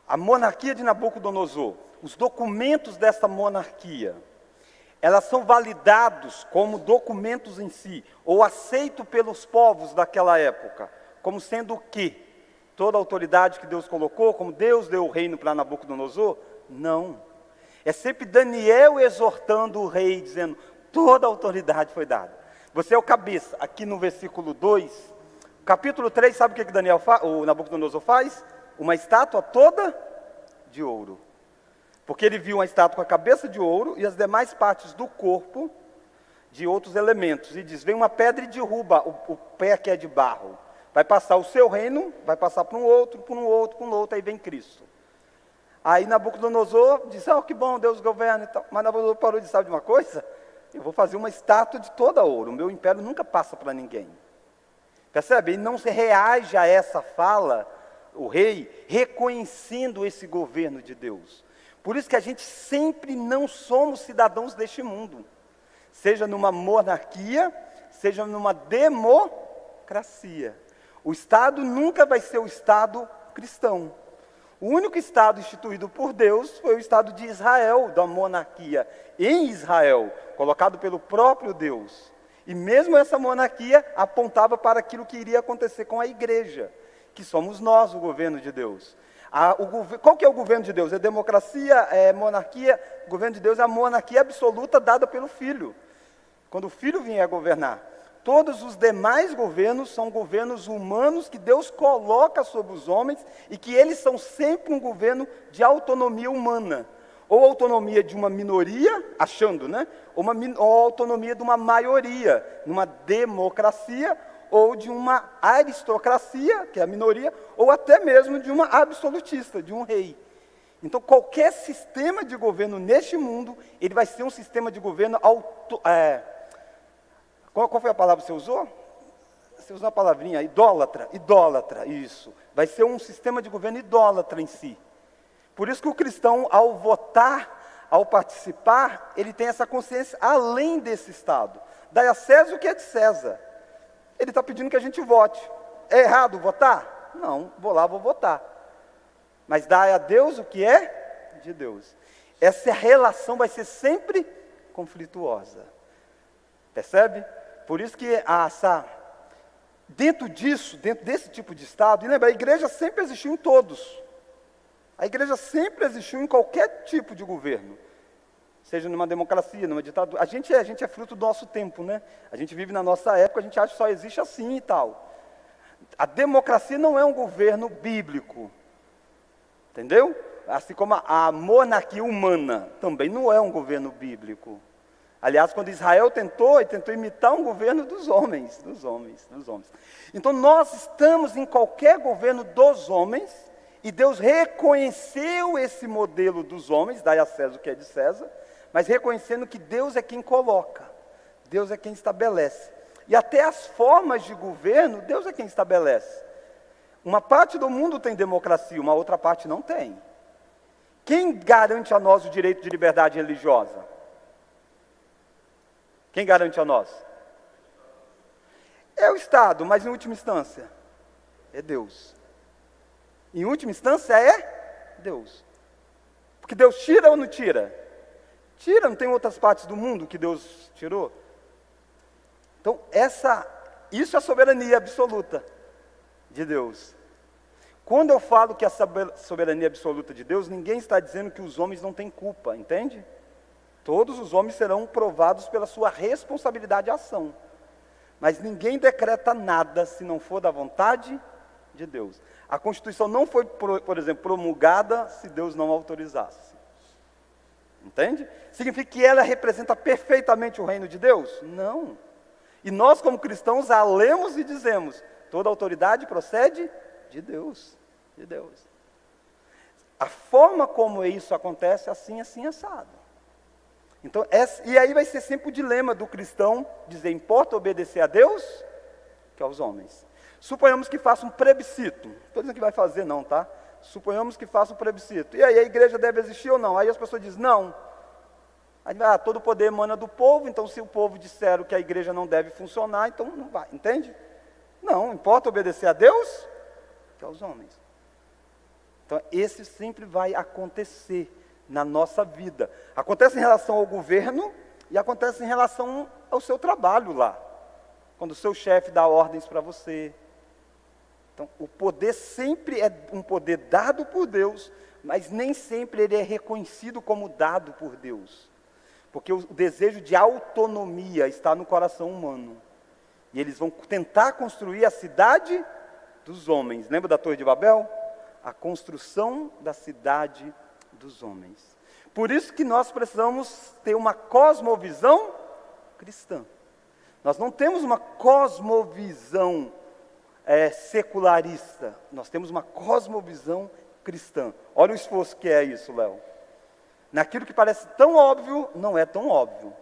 A monarquia de Nabucodonosor, os documentos dessa monarquia, elas são validados como documentos em si, ou aceitos pelos povos daquela época, como sendo o quê? Toda a autoridade que Deus colocou, como Deus deu o reino para Nabucodonosor? Não. É sempre Daniel exortando o rei, dizendo, toda a autoridade foi dada. Você é o cabeça. Aqui no versículo 2, capítulo 3, sabe o que o Nabucodonosor faz? Uma estátua toda de ouro. Porque ele viu uma estátua com a cabeça de ouro e as demais partes do corpo de outros elementos. E diz, vem uma pedra e derruba o pé que é de barro. Vai passar o seu reino, vai passar para um outro, para um outro, para um outro, aí vem Cristo. Aí Nabucodonosor disse, que bom, Deus governa e tal. Mas Nabucodonosor parou e disse, sabe de uma coisa? Eu vou fazer uma estátua de toda ouro, o meu império nunca passa para ninguém. Percebe? Ele não se reage a essa fala, o rei, reconhecendo esse governo de Deus. Por isso que a gente sempre não somos cidadãos deste mundo. Seja numa monarquia, seja numa democracia. O Estado nunca vai ser o Estado cristão. O único Estado instituído por Deus foi o Estado de Israel, da monarquia em Israel, colocado pelo próprio Deus. E mesmo essa monarquia apontava para aquilo que iria acontecer com a igreja, que somos nós, o governo de Deus. Qual que é o governo de Deus? É democracia, é monarquia? O governo de Deus é a monarquia absoluta dada pelo Filho. Quando o Filho vier a governar. Todos os demais governos são governos humanos que Deus coloca sobre os homens e que eles são sempre um governo de autonomia humana. Ou autonomia de uma minoria, achando, né? Ou autonomia de uma maioria, numa democracia, ou de uma aristocracia, que é a minoria, ou até mesmo de uma absolutista, de um rei. Então, qualquer sistema de governo neste mundo, ele vai ser um sistema de governo qual foi a palavra que você usou? Você usou a palavrinha, idólatra, isso. Vai ser um sistema de governo idólatra em si. Por isso que o cristão, ao votar, ao participar, ele tem essa consciência além desse Estado. Dai a César o que é de César. Ele está pedindo que a gente vote. É errado votar? Não, vou lá, vou votar. Mas dai a Deus o que é de Deus. Essa relação vai ser sempre conflituosa. Percebe? Por isso que dentro desse tipo de Estado, e lembra, a igreja sempre existiu em todos. A igreja sempre existiu em qualquer tipo de governo. Seja numa democracia, numa ditadura. A gente é fruto do nosso tempo, né? A gente vive na nossa época, a gente acha que só existe assim e tal. A democracia não é um governo bíblico. Entendeu? Assim como a monarquia humana também não é um governo bíblico. Aliás, quando Israel tentou imitar um governo dos homens. Então nós estamos em qualquer governo dos homens, e Deus reconheceu esse modelo dos homens, dai a César o que é de César, mas reconhecendo que Deus é quem coloca, Deus é quem estabelece. E até as formas de governo, Deus é quem estabelece. Uma parte do mundo tem democracia, uma outra parte não tem. Quem garante a nós o direito de liberdade religiosa? Quem garante a nós? É o Estado, mas em última instância, é Deus. Em última instância é Deus. Porque Deus tira ou não tira? Tira, não tem outras partes do mundo que Deus tirou? Então, isso é a soberania absoluta de Deus. Quando eu falo que a soberania absoluta de Deus, ninguém está dizendo que os homens não têm culpa, entende? Todos os homens serão provados pela sua responsabilidade de ação. Mas ninguém decreta nada se não for da vontade de Deus. A Constituição não foi, por exemplo, promulgada se Deus não autorizasse. Entende? Significa que ela representa perfeitamente o reino de Deus? Não. E nós, como cristãos, a lemos e dizemos: toda autoridade procede de Deus. De Deus. A forma como isso acontece, assim, assado. Então, e aí vai ser sempre o dilema do cristão dizer: importa obedecer a Deus que aos homens. Suponhamos que faça um plebiscito. Não estou dizendo que vai fazer não, tá? Suponhamos que faça um plebiscito. E aí, a igreja deve existir ou não? Aí as pessoas dizem: não. Aí, todo o poder emana do povo, então se o povo disser que a igreja não deve funcionar, então não vai, entende? Não, importa obedecer a Deus que aos homens. Então, esse sempre vai acontecer na nossa vida. Acontece em relação ao governo e acontece em relação ao seu trabalho lá. Quando o seu chefe dá ordens para você. Então, o poder sempre é um poder dado por Deus, mas nem sempre ele é reconhecido como dado por Deus. Porque o desejo de autonomia está no coração humano. E eles vão tentar construir a cidade dos homens. Lembra da Torre de Babel? A construção da cidade dos homens. Por isso que nós precisamos ter uma cosmovisão cristã. Nós não temos uma cosmovisão secularista. Nós temos uma cosmovisão cristã. Olha o esforço que é isso, Léo. Naquilo que parece tão óbvio, não é tão óbvio.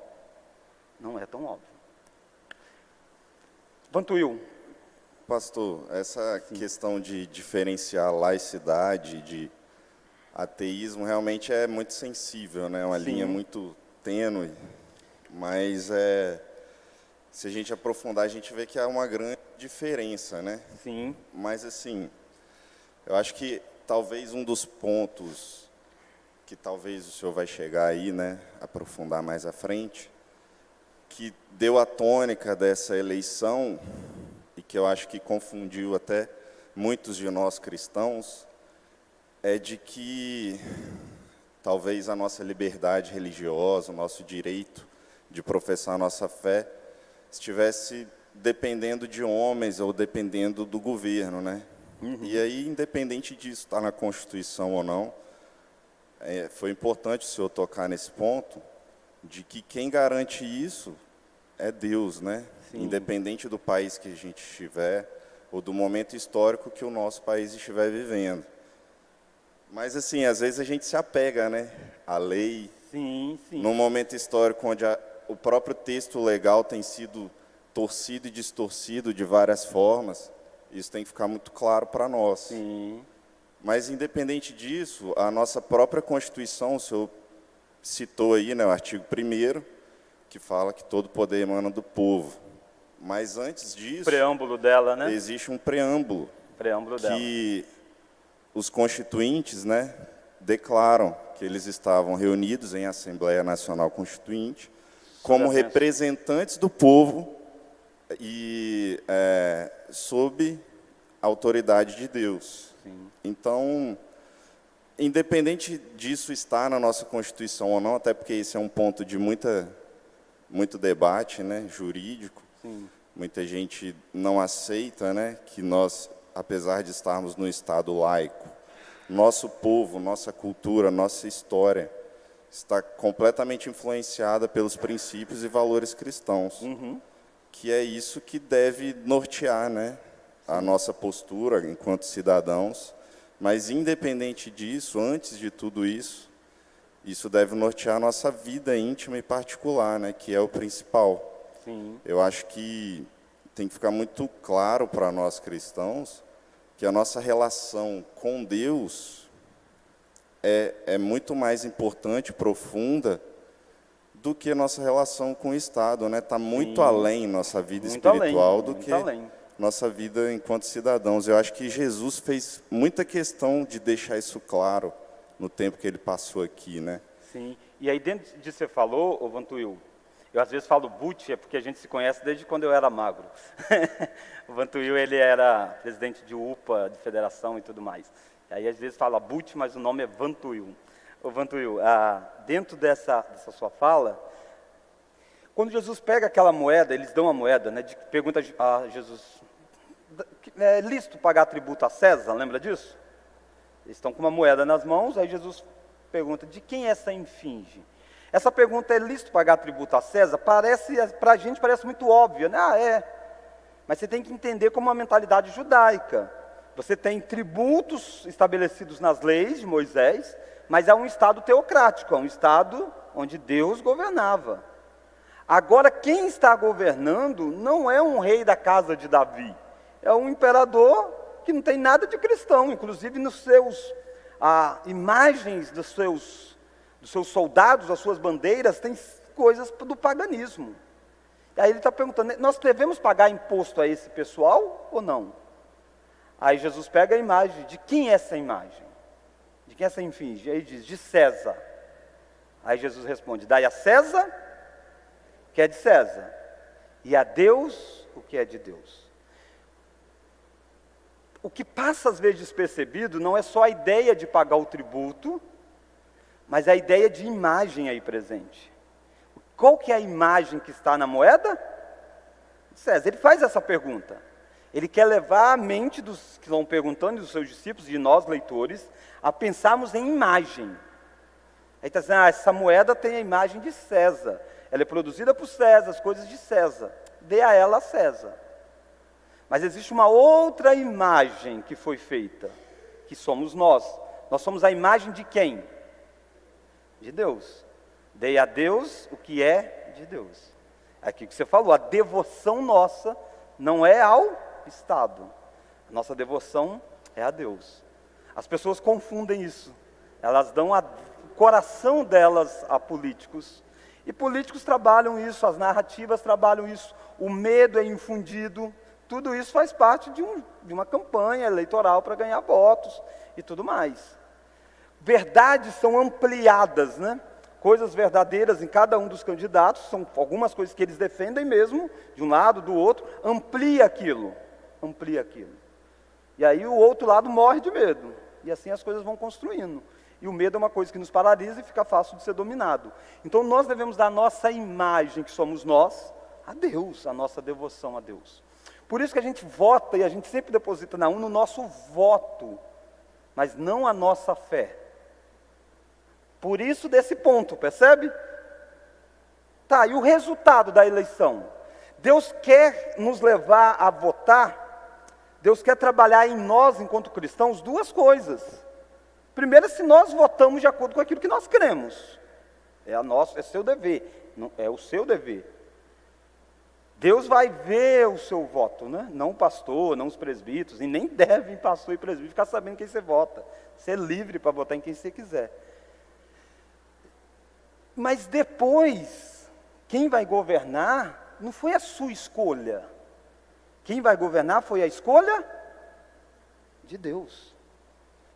Não é tão óbvio. Vantuil. Pastor, essa questão de diferenciar laicidade de ateísmo realmente é muito sensível, né? É uma linha muito tênue, mas se a gente aprofundar, a gente vê que há uma grande diferença, né? Sim. Mas assim, eu acho que talvez um dos pontos que talvez o senhor vai chegar aí, né, aprofundar mais à frente, que deu a tônica dessa eleição e que eu acho que confundiu até muitos de nós cristãos, é de que talvez a nossa liberdade religiosa, o nosso direito de professar a nossa fé, estivesse dependendo de homens ou dependendo do governo, né? Uhum. E aí, independente disso estar na Constituição ou não, foi importante o senhor tocar nesse ponto, de que quem garante isso é Deus, né? Sim. Independente do país que a gente estiver, ou do momento histórico que o nosso país estiver vivendo. Mas, assim, às vezes a gente se apega, né, à lei, sim. Num momento histórico onde o próprio texto legal tem sido torcido e distorcido de várias formas, isso tem que ficar muito claro para nós. Sim. Mas, independente disso, a nossa própria Constituição, o senhor citou aí, né, o artigo 1º, que fala que todo poder emana do povo. Mas antes disso, preâmbulo dela, né? Existe um preâmbulo que dela. Os constituintes, né, declaram que eles estavam reunidos em Assembleia Nacional Constituinte como representantes do povo e sob a autoridade de Deus. Sim. Então, independente disso estar na nossa Constituição ou não, até porque esse é um ponto de muito debate, né, jurídico. Sim. Muita gente não aceita, né, que nós, apesar de estarmos no Estado laico, nosso povo, nossa cultura, nossa história está completamente influenciada pelos princípios e valores cristãos, que é isso que deve nortear, né, a nossa postura enquanto cidadãos. Mas, independente disso, antes de tudo isso, isso deve nortear a nossa vida íntima e particular, né, que é o principal. Sim. Eu acho que tem que ficar muito claro para nós cristãos que a nossa relação com Deus é muito mais importante, profunda, do que a nossa relação com o Estado, né? Está muito além nossa vida espiritual do que nossa vida enquanto cidadãos. Eu acho que Jesus fez muita questão de deixar isso claro no tempo que ele passou aqui, né? Sim. E aí dentro disso que você falou, ô Vantuil, eu às vezes falo Butch, é porque a gente se conhece desde quando eu era magro. O Vantuil, ele era presidente de UPA, de federação e tudo mais. E aí às vezes fala Butch, mas o nome é Vantuil. Ô Vantuil, dentro dessa sua fala, quando Jesus pega aquela moeda, eles dão a moeda, né, pergunta a Jesus, é lícito pagar tributo a César, lembra disso? Eles estão com uma moeda nas mãos, aí Jesus pergunta, de quem essa infringe? Essa pergunta, é lícito pagar tributo a César? Para a gente parece muito óbvia, né? Mas você tem que entender como uma mentalidade judaica. Você tem tributos estabelecidos nas leis de Moisés, mas é um Estado teocrático, é um Estado onde Deus governava. Agora, quem está governando não é um rei da casa de Davi, é um imperador que não tem nada de cristão, inclusive nos seus imagens dos seus soldados, as suas bandeiras, tem coisas do paganismo. E aí ele está perguntando, nós devemos pagar imposto a esse pessoal ou não? Aí Jesus pega a imagem, de quem é essa imagem? De quem é essa infringe? Aí diz, de César. Aí Jesus responde, dai a César o que é de César, e a Deus o que é de Deus. O que passa às vezes despercebido não é só a ideia de pagar o tributo, mas a ideia de imagem aí presente. Qual que é a imagem que está na moeda? César. Ele faz essa pergunta. Ele quer levar a mente dos que estão perguntando, dos seus discípulos, de nós leitores, a pensarmos em imagem. Aí está dizendo, essa moeda tem a imagem de César. Ela é produzida por César, as coisas de César. Dê a ela a César. Mas existe uma outra imagem que foi feita, que somos nós. Nós somos a imagem de quem? De Deus. Dei a Deus o que é de Deus. Aqui que você falou, a devoção nossa não é ao Estado. A nossa devoção é a Deus. As pessoas confundem isso. Elas dão o coração delas a políticos. E políticos trabalham isso, as narrativas trabalham isso. O medo é infundido. Tudo isso faz parte de uma campanha eleitoral para ganhar votos e tudo mais. Verdades são ampliadas, né? Coisas verdadeiras em cada um dos candidatos, são algumas coisas que eles defendem mesmo, de um lado, do outro, amplia aquilo. E aí o outro lado morre de medo, e assim as coisas vão construindo. E o medo é uma coisa que nos paralisa e fica fácil de ser dominado. Então nós devemos dar a nossa imagem, que somos nós, a Deus, a nossa devoção a Deus. Por isso que a gente vota, e a gente sempre deposita na urna o nosso voto, mas não a nossa fé. Por isso desse ponto, percebe? Tá, e o resultado da eleição? Deus quer nos levar a votar, Deus quer trabalhar em nós, enquanto cristãos, duas coisas. Primeiro, se nós votamos de acordo com aquilo que nós cremos. É seu dever, é o seu dever. Deus vai ver o seu voto, né? Não o pastor, não os presbíteros, e nem devem pastor e presbítero ficar sabendo quem você vota. Você é livre para votar em quem você quiser. Mas depois, quem vai governar não foi a sua escolha. Quem vai governar foi a escolha de Deus.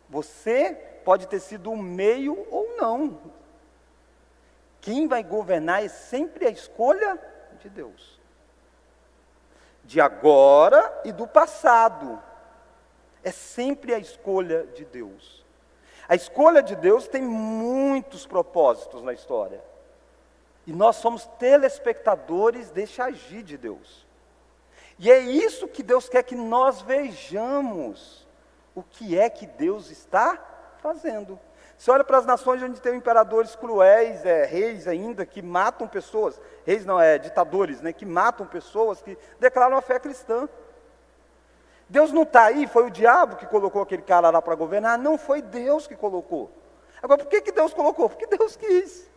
Você pode ter sido o meio ou não. Quem vai governar é sempre a escolha de Deus. De agora e do passado. É sempre a escolha de Deus. A escolha de Deus tem muitos propósitos na história. E nós somos telespectadores desse agir de Deus. E é isso que Deus quer que nós vejamos. O que é que Deus está fazendo. Você olha para as nações onde tem imperadores cruéis, reis ainda, que matam pessoas. Reis não, ditadores, né, que matam pessoas, que declaram a fé cristã. Deus não está aí, foi o diabo que colocou aquele cara lá para governar? Não, foi Deus que colocou. Agora, por que Deus colocou? Porque Deus quis.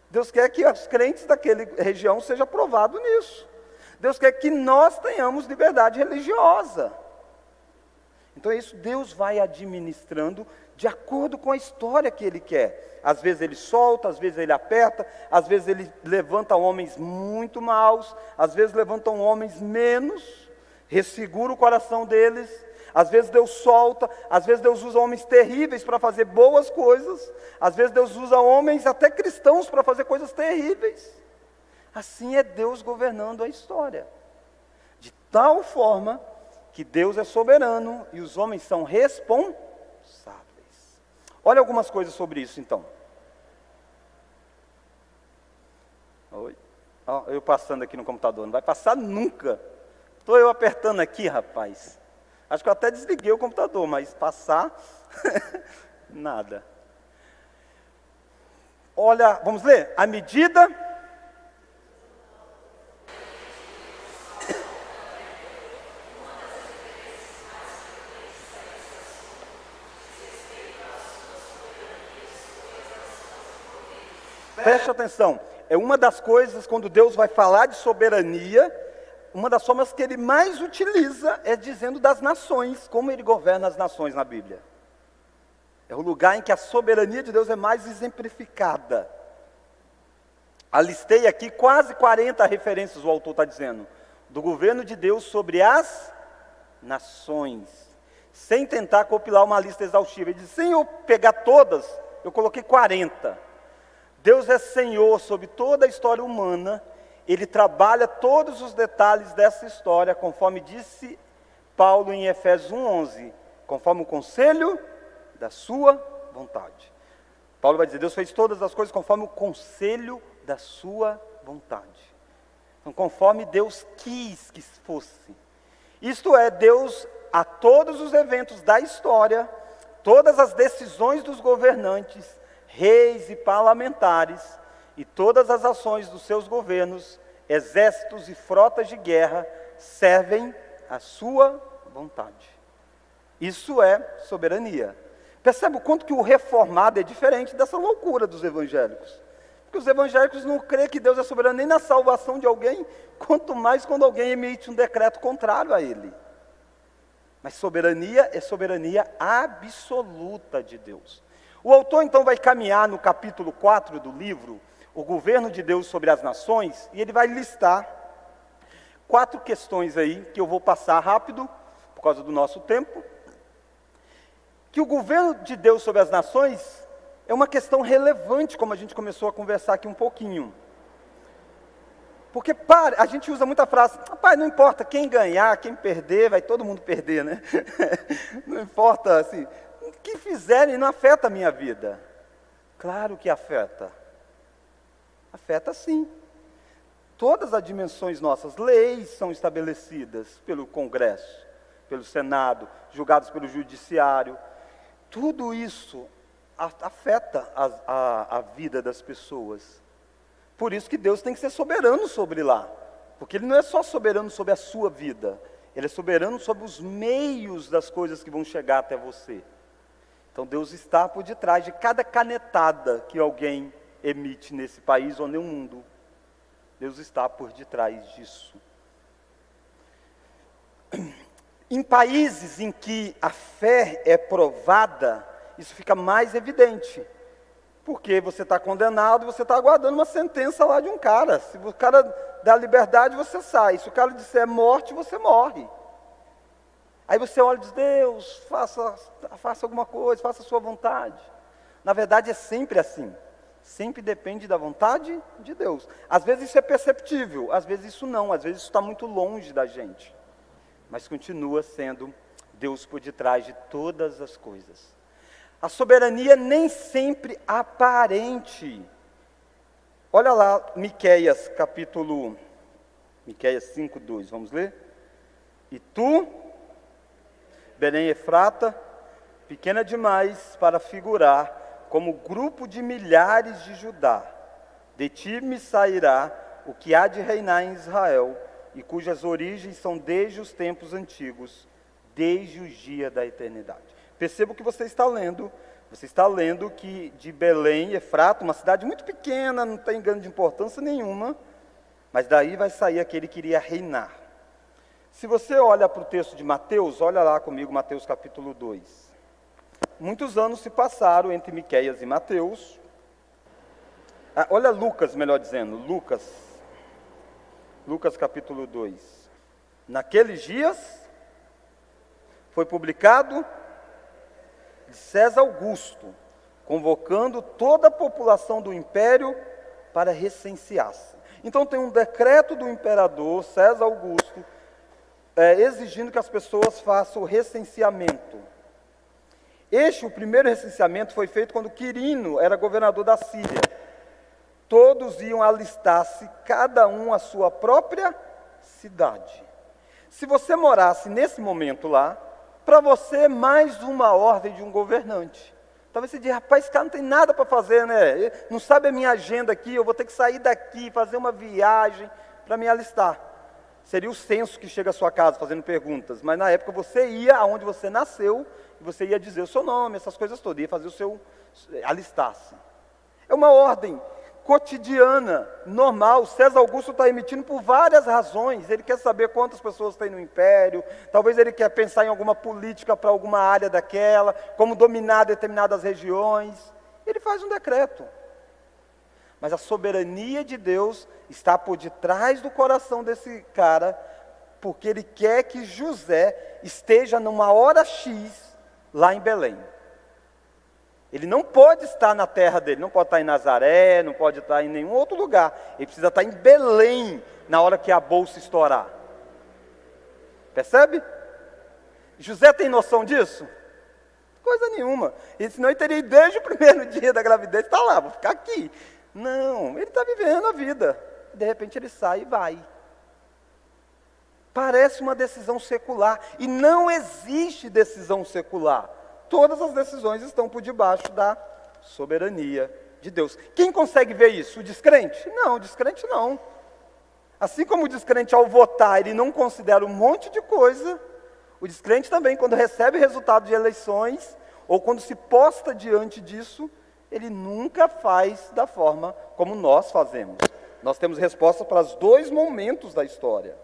Deus quer que os crentes daquela região sejam aprovados nisso. Deus quer que nós tenhamos liberdade religiosa. Então isso Deus vai administrando de acordo com a história que Ele quer. Às vezes Ele solta, às vezes Ele aperta, às vezes Ele levanta homens muito maus, às vezes levantam homens menos, ressegura o coração deles. Às vezes Deus solta, às vezes Deus usa homens terríveis para fazer boas coisas, às vezes Deus usa homens até cristãos para fazer coisas terríveis. Assim é Deus governando a história, de tal forma que Deus é soberano e os homens são responsáveis. Olha algumas coisas sobre isso então. Oi. Eu passando aqui no computador, não vai passar nunca. Estou eu apertando aqui, rapaz. Acho que eu até desliguei o computador, mas passar, nada. Olha, vamos ler? A medida... Preste atenção, é uma das coisas, quando Deus vai falar de soberania, uma das formas que Ele mais utiliza é dizendo das nações, como Ele governa as nações na Bíblia. É o lugar em que a soberania de Deus é mais exemplificada. Alistei aqui quase 40 referências, o autor está dizendo, do governo de Deus sobre as nações, sem tentar compilar uma lista exaustiva. Ele diz, sem eu pegar todas, eu coloquei 40. Deus é Senhor sobre toda a história humana, Ele trabalha todos os detalhes dessa história, conforme disse Paulo em Efésios 1:11, conforme o conselho da sua vontade. Paulo vai dizer, Deus fez todas as coisas conforme o conselho da sua vontade. Então, conforme Deus quis que fosse. Isto é, Deus, a todos os eventos da história, todas as decisões dos governantes, reis e parlamentares, e todas as ações dos seus governos, exércitos e frotas de guerra, servem à sua vontade. Isso é soberania. Percebe o quanto que o reformado é diferente dessa loucura dos evangélicos? Porque os evangélicos não creem que Deus é soberano nem na salvação de alguém, quanto mais quando alguém emite um decreto contrário a Ele. Mas soberania é soberania absoluta de Deus. O autor então vai caminhar no capítulo 4 do livro, o governo de Deus sobre as nações, e ele vai listar 4 questões aí, que eu vou passar rápido, por causa do nosso tempo, que o governo de Deus sobre as nações é uma questão relevante, como a gente começou a conversar aqui um pouquinho. Porque a gente usa muita frase, rapaz, não importa quem ganhar, quem perder, vai todo mundo perder, né? Não importa, assim, o que fizerem não afeta a minha vida. Claro que afeta. Afeta sim. Todas as dimensões nossas, leis são estabelecidas pelo Congresso, pelo Senado, julgadas pelo Judiciário. Tudo isso afeta a vida das pessoas. Por isso que Deus tem que ser soberano sobre lá. Porque Ele não é só soberano sobre a sua vida. Ele é soberano sobre os meios das coisas que vão chegar até você. Então Deus está por detrás de cada canetada que alguém emite nesse país ou no mundo. Deus está por detrás disso. Em países em que a fé é provada, isso fica mais evidente. Porque você está condenado, você está aguardando uma sentença lá de um cara. Se o cara dá liberdade, você sai. Se o cara disser morte, você morre. Aí você olha e diz, Deus, faça alguma coisa, faça a sua vontade. Na verdade é sempre assim. Sempre depende da vontade de Deus. Às vezes isso é perceptível, às vezes isso não, às vezes isso está muito longe da gente. Mas continua sendo Deus por detrás de todas as coisas. A soberania nem sempre aparente. Olha lá, Miqueias 5:2, vamos ler? E tu, Belém Efrata, pequena demais para figurar como grupo de milhares de Judá, de ti me sairá o que há de reinar em Israel, e cujas origens são desde os tempos antigos, desde os dias da eternidade. Perceba o que você está lendo. Você está lendo que de Belém, Efrata, uma cidade muito pequena, não tem grande importância nenhuma, mas daí vai sair aquele que iria reinar. Se você olha para o texto de Mateus, olha lá comigo, Mateus capítulo 2. Muitos anos se passaram entre Miqueias e Mateus. Olha Lucas, melhor dizendo, Lucas capítulo 2. Naqueles dias, foi publicado de César Augusto, convocando toda a população do império para recensear-se. Então tem um decreto do imperador César Augusto, exigindo que as pessoas façam o recenseamento. O primeiro recenseamento foi feito quando Quirino era governador da Síria. Todos iam alistar-se, cada um a sua própria cidade. Se você morasse nesse momento lá, para você mais uma ordem de um governante. Talvez você diga, rapaz, esse cara não tem nada para fazer, né? Não sabe a minha agenda aqui, eu vou ter que sair daqui, fazer uma viagem para me alistar. Seria o censo que chega à sua casa fazendo perguntas, mas na época você ia aonde você nasceu, e você ia dizer o seu nome, essas coisas todas, ia fazer o seu, alistar-se. É uma ordem cotidiana, normal. César Augusto está emitindo por várias razões. Ele quer saber quantas pessoas tem no império, talvez ele quer pensar em alguma política para alguma área daquela, como dominar determinadas regiões. Ele faz um decreto. Mas a soberania de Deus está por detrás do coração desse cara, porque ele quer que José esteja numa hora X lá em Belém. Ele não pode estar na terra dele, não pode estar em Nazaré, não pode estar em nenhum outro lugar. Ele precisa estar em Belém na hora que a bolsa estourar. Percebe? José tem noção disso? Coisa nenhuma. E senão ele teria ido desde o primeiro dia da gravidez, está lá, vou ficar aqui. Não, ele está vivendo a vida. De repente ele sai e vai. Parece uma decisão secular. E não existe decisão secular. Todas as decisões estão por debaixo da soberania de Deus. Quem consegue ver isso? O descrente? Não, o descrente não. Assim como o descrente ao votar, ele não considera um monte de coisa, o descrente também, quando recebe resultado de eleições, ou quando se posta diante disso, ele nunca faz da forma como nós fazemos. Nós temos resposta para os dois momentos da história.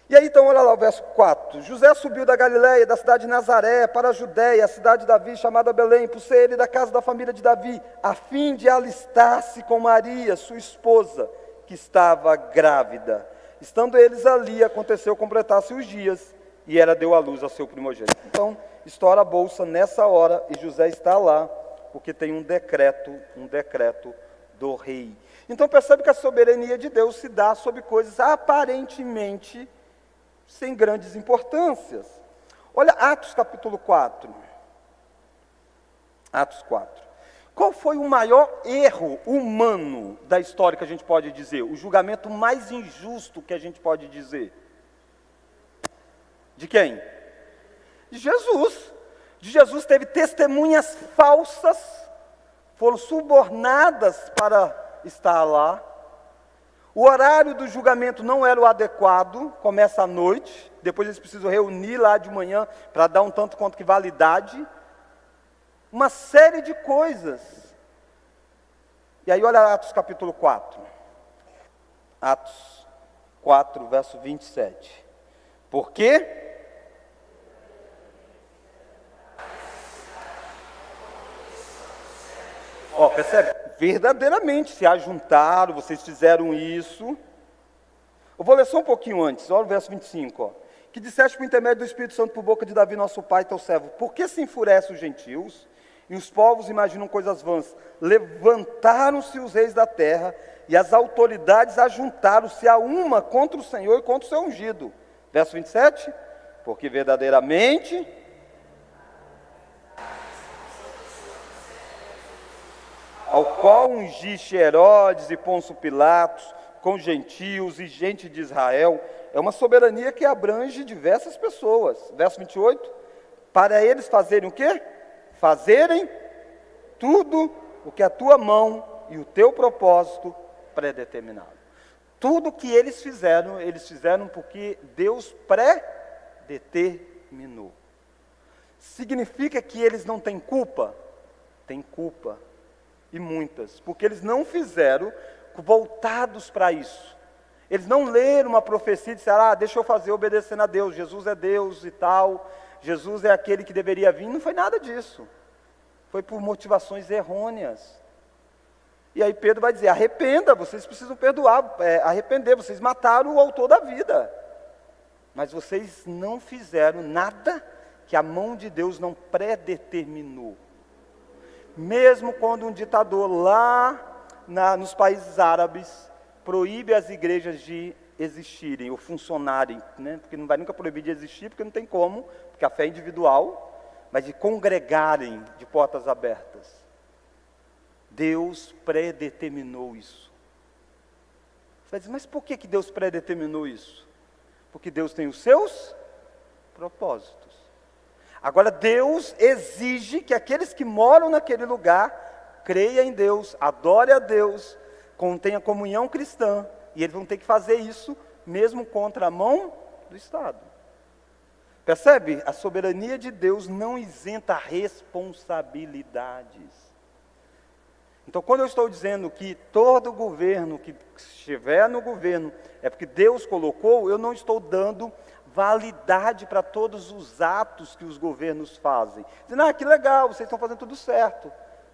E aí então, olha lá o verso 4. José subiu da Galiléia, da cidade de Nazaré, para a Judéia, a cidade de Davi, chamada Belém, por ser ele da casa da família de Davi, a fim de alistar-se com Maria, sua esposa, que estava grávida. Estando eles ali, aconteceu completar-se os dias, e ela deu à luz ao seu primogênito. Então, estoura a bolsa nessa hora, e José está lá, porque tem um decreto do rei. Então percebe que a soberania de Deus se dá sobre coisas aparentemente sem grandes importâncias. Olha Atos capítulo 4. Atos 4. Qual foi o maior erro humano da história que a gente pode dizer? O julgamento mais injusto que a gente pode dizer? De quem? De Jesus. De Jesus teve testemunhas falsas, foram subornadas para estar lá. O horário do julgamento não era o adequado, começa à noite, depois eles precisam reunir lá de manhã para dar um tanto quanto que validade. Uma série de coisas. E aí olha Atos capítulo 4. Atos 4, verso 27. Por quê? Percebe? Verdadeiramente se ajuntaram, vocês fizeram isso. Eu vou ler só um pouquinho antes, olha o verso 25. Que disseste por intermédio do Espírito Santo por boca de Davi, nosso pai, teu servo: por que se enfurecem os gentios e os povos imaginam coisas vãs? Levantaram-se os reis da terra e as autoridades ajuntaram-se a uma contra o Senhor e contra o seu ungido. Verso 27. Porque verdadeiramente ao qual ungiste Herodes e Pôncio Pilatos, com gentios e gente de Israel, é uma soberania que abrange diversas pessoas. Verso 28, para eles fazerem o quê? Fazerem tudo o que a tua mão e o teu propósito predeterminaram. Tudo que eles fizeram porque Deus predeterminou. Significa que eles não têm culpa? Tem culpa. E muitas, porque eles não fizeram voltados para isso. Eles não leram uma profecia e disseram, deixa eu fazer obedecendo a Deus, Jesus é Deus e tal, Jesus é aquele que deveria vir. Não foi nada disso. Foi por motivações errôneas. E aí Pedro vai dizer, arrependa, vocês precisam perdoar, arrepender, vocês mataram o autor da vida. Mas vocês não fizeram nada que a mão de Deus não predeterminou. Mesmo quando um ditador lá nos países árabes proíbe as igrejas de existirem ou funcionarem, né? Porque não vai nunca proibir de existir, porque não tem como, porque a fé é individual, mas de congregarem de portas abertas. Deus predeterminou isso. Você vai dizer, mas por que Deus predeterminou isso? Porque Deus tem os seus propósitos. Agora Deus exige que aqueles que moram naquele lugar creiam em Deus, adorem a Deus, tenham comunhão cristã, e eles vão ter que fazer isso mesmo contra a mão do Estado. Percebe? A soberania de Deus não isenta responsabilidades. Então, quando eu estou dizendo que todo governo que estiver no governo é porque Deus colocou, eu não estou dando validade para todos os atos que os governos fazem. Dizendo, que legal, vocês estão fazendo tudo certo.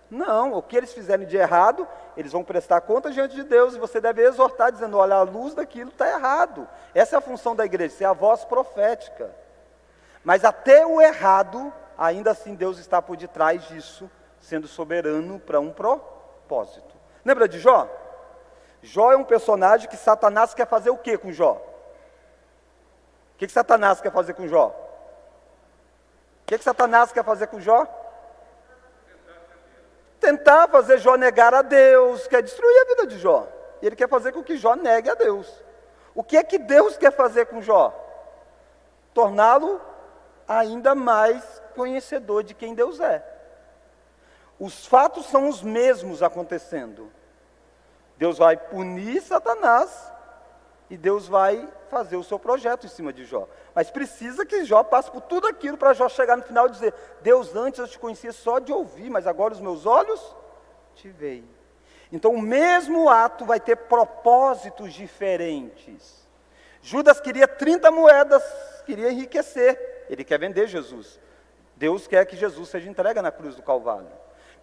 Não, o que eles fizerem de errado, eles vão prestar conta diante de Deus, e você deve exortar, dizendo, olha, a luz daquilo está errado. Essa é a função da igreja, ser a voz profética. Mas até o errado, ainda assim Deus está por detrás disso, sendo soberano para um propósito. Lembra de Jó? Jó é um personagem que Satanás quer fazer o que com Jó? O que Satanás quer fazer com Jó? O que Satanás quer fazer com Jó? Tentar fazer Jó negar a Deus, quer destruir a vida de Jó. E ele quer fazer com que Jó negue a Deus. O que é que Deus quer fazer com Jó? Torná-lo ainda mais conhecedor de quem Deus é. Os fatos são os mesmos acontecendo. Deus vai punir Satanás e Deus vai fazer o seu projeto em cima de Jó. Mas precisa que Jó passe por tudo aquilo para Jó chegar no final e dizer, Deus, antes eu te conhecia só de ouvir, mas agora os meus olhos te veem. Então o mesmo ato vai ter propósitos diferentes. Judas queria 30 moedas, queria enriquecer. Ele quer vender Jesus. Deus quer que Jesus seja entregue na cruz do Calvário.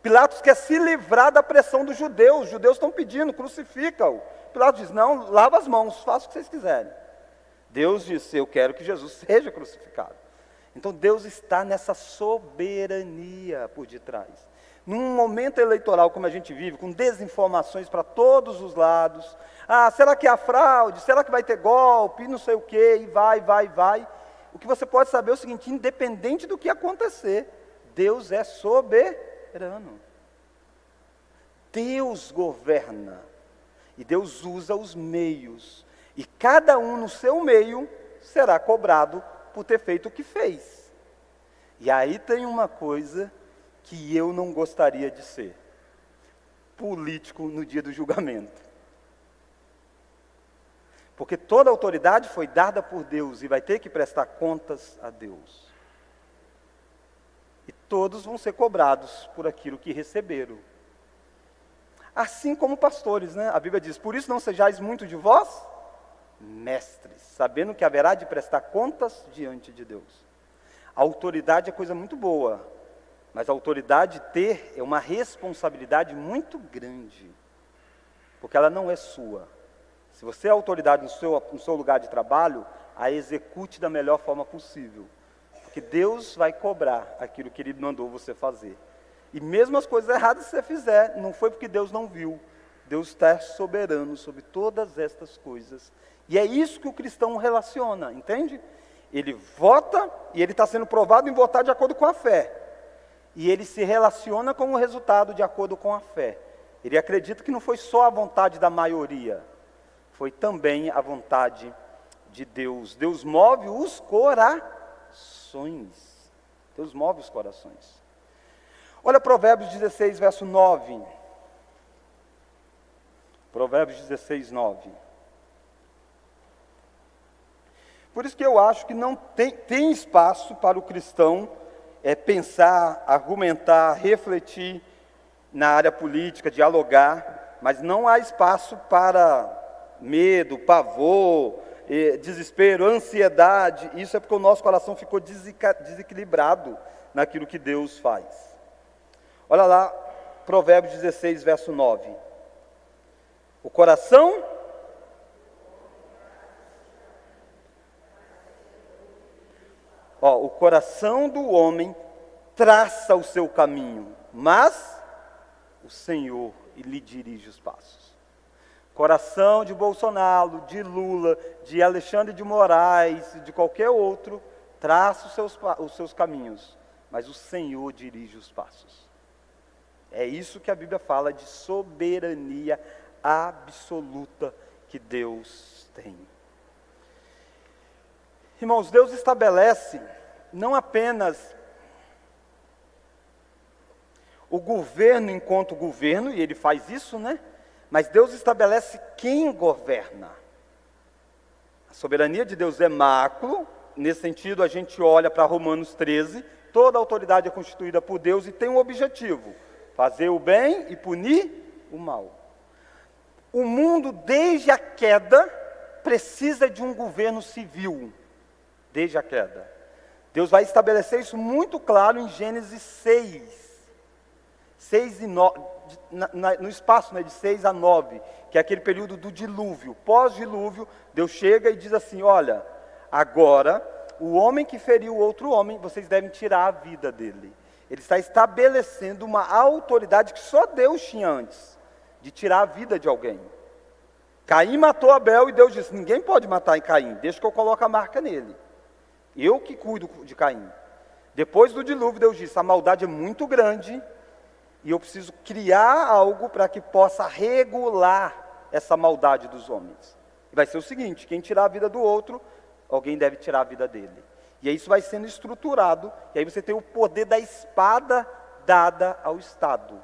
Pilatos quer se livrar da pressão dos judeus. Os judeus estão pedindo, crucifica-o. Pilatos diz, não, lava as mãos, faça o que vocês quiserem. Deus disse, eu quero que Jesus seja crucificado. Então Deus está nessa soberania por detrás. Num momento eleitoral como a gente vive, com desinformações para todos os lados. Será que há fraude? Será que vai ter golpe? Não sei o quê, e vai. O que você pode saber é o seguinte, independente do que acontecer, Deus é soberano. Deus governa. E Deus usa os meios. E cada um no seu meio será cobrado por ter feito o que fez. E aí tem uma coisa que eu não gostaria de ser. Político no dia do julgamento. Porque toda autoridade foi dada por Deus e vai ter que prestar contas a Deus. E todos vão ser cobrados por aquilo que receberam. Assim como pastores, né? A Bíblia diz, por isso não sejais muito de vós, mestres, sabendo que haverá de prestar contas diante de Deus. A autoridade é coisa muito boa, mas a autoridade ter é uma responsabilidade muito grande, porque ela não é sua. Se você é autoridade no seu lugar de trabalho, a execute da melhor forma possível, porque Deus vai cobrar aquilo que Ele mandou você fazer. E mesmo as coisas erradas que você fizer, não foi porque Deus não viu. Deus está soberano sobre todas estas coisas. E é isso que o cristão relaciona, entende? Ele vota e ele está sendo provado em votar de acordo com a fé. E ele se relaciona com o resultado de acordo com a fé. Ele acredita que não foi só a vontade da maioria, foi também a vontade de Deus. Deus move os corações. Deus move os corações. Olha Provérbios 16, verso 9. Provérbios 16, 9. Por isso que eu acho que não tem espaço para o cristão pensar, argumentar, refletir na área política, dialogar, mas não há espaço para medo, pavor, desespero, ansiedade, isso é porque o nosso coração ficou desequilibrado naquilo que Deus faz. Olha lá, Provérbios 16, verso 9. O coração o coração do homem traça o seu caminho, mas o Senhor lhe dirige os passos. Coração de Bolsonaro, de Lula, de Alexandre de Moraes, de qualquer outro, traça os seus caminhos, mas o Senhor dirige os passos. É isso que a Bíblia fala de soberania absoluta que Deus tem. Irmãos, Deus estabelece não apenas o governo enquanto governo, e Ele faz isso, né? Mas Deus estabelece quem governa. A soberania de Deus é macro, nesse sentido a gente olha para Romanos 13, toda autoridade é constituída por Deus e tem um objetivo: fazer o bem e punir o mal. O mundo, desde a queda, precisa de um governo civil, desde a queda. Deus vai estabelecer isso muito claro em Gênesis 6 e 9, no espaço, né, de 6 a 9, que é aquele período do dilúvio. Pós-dilúvio, Deus chega e diz assim: olha, agora, o homem que feriu outro homem, vocês devem tirar a vida dele. Ele está estabelecendo uma autoridade que só Deus tinha antes, de tirar a vida de alguém. Caim matou Abel e Deus disse: ninguém pode matar em Caim, deixa que eu coloque a marca nele. Eu que cuido de Caim. Depois do dilúvio, Deus disse: a maldade é muito grande e eu preciso criar algo para que possa regular essa maldade dos homens. E vai ser o seguinte: quem tirar a vida do outro, alguém deve tirar a vida dele. E aí isso vai sendo estruturado, e aí você tem o poder da espada dada ao Estado.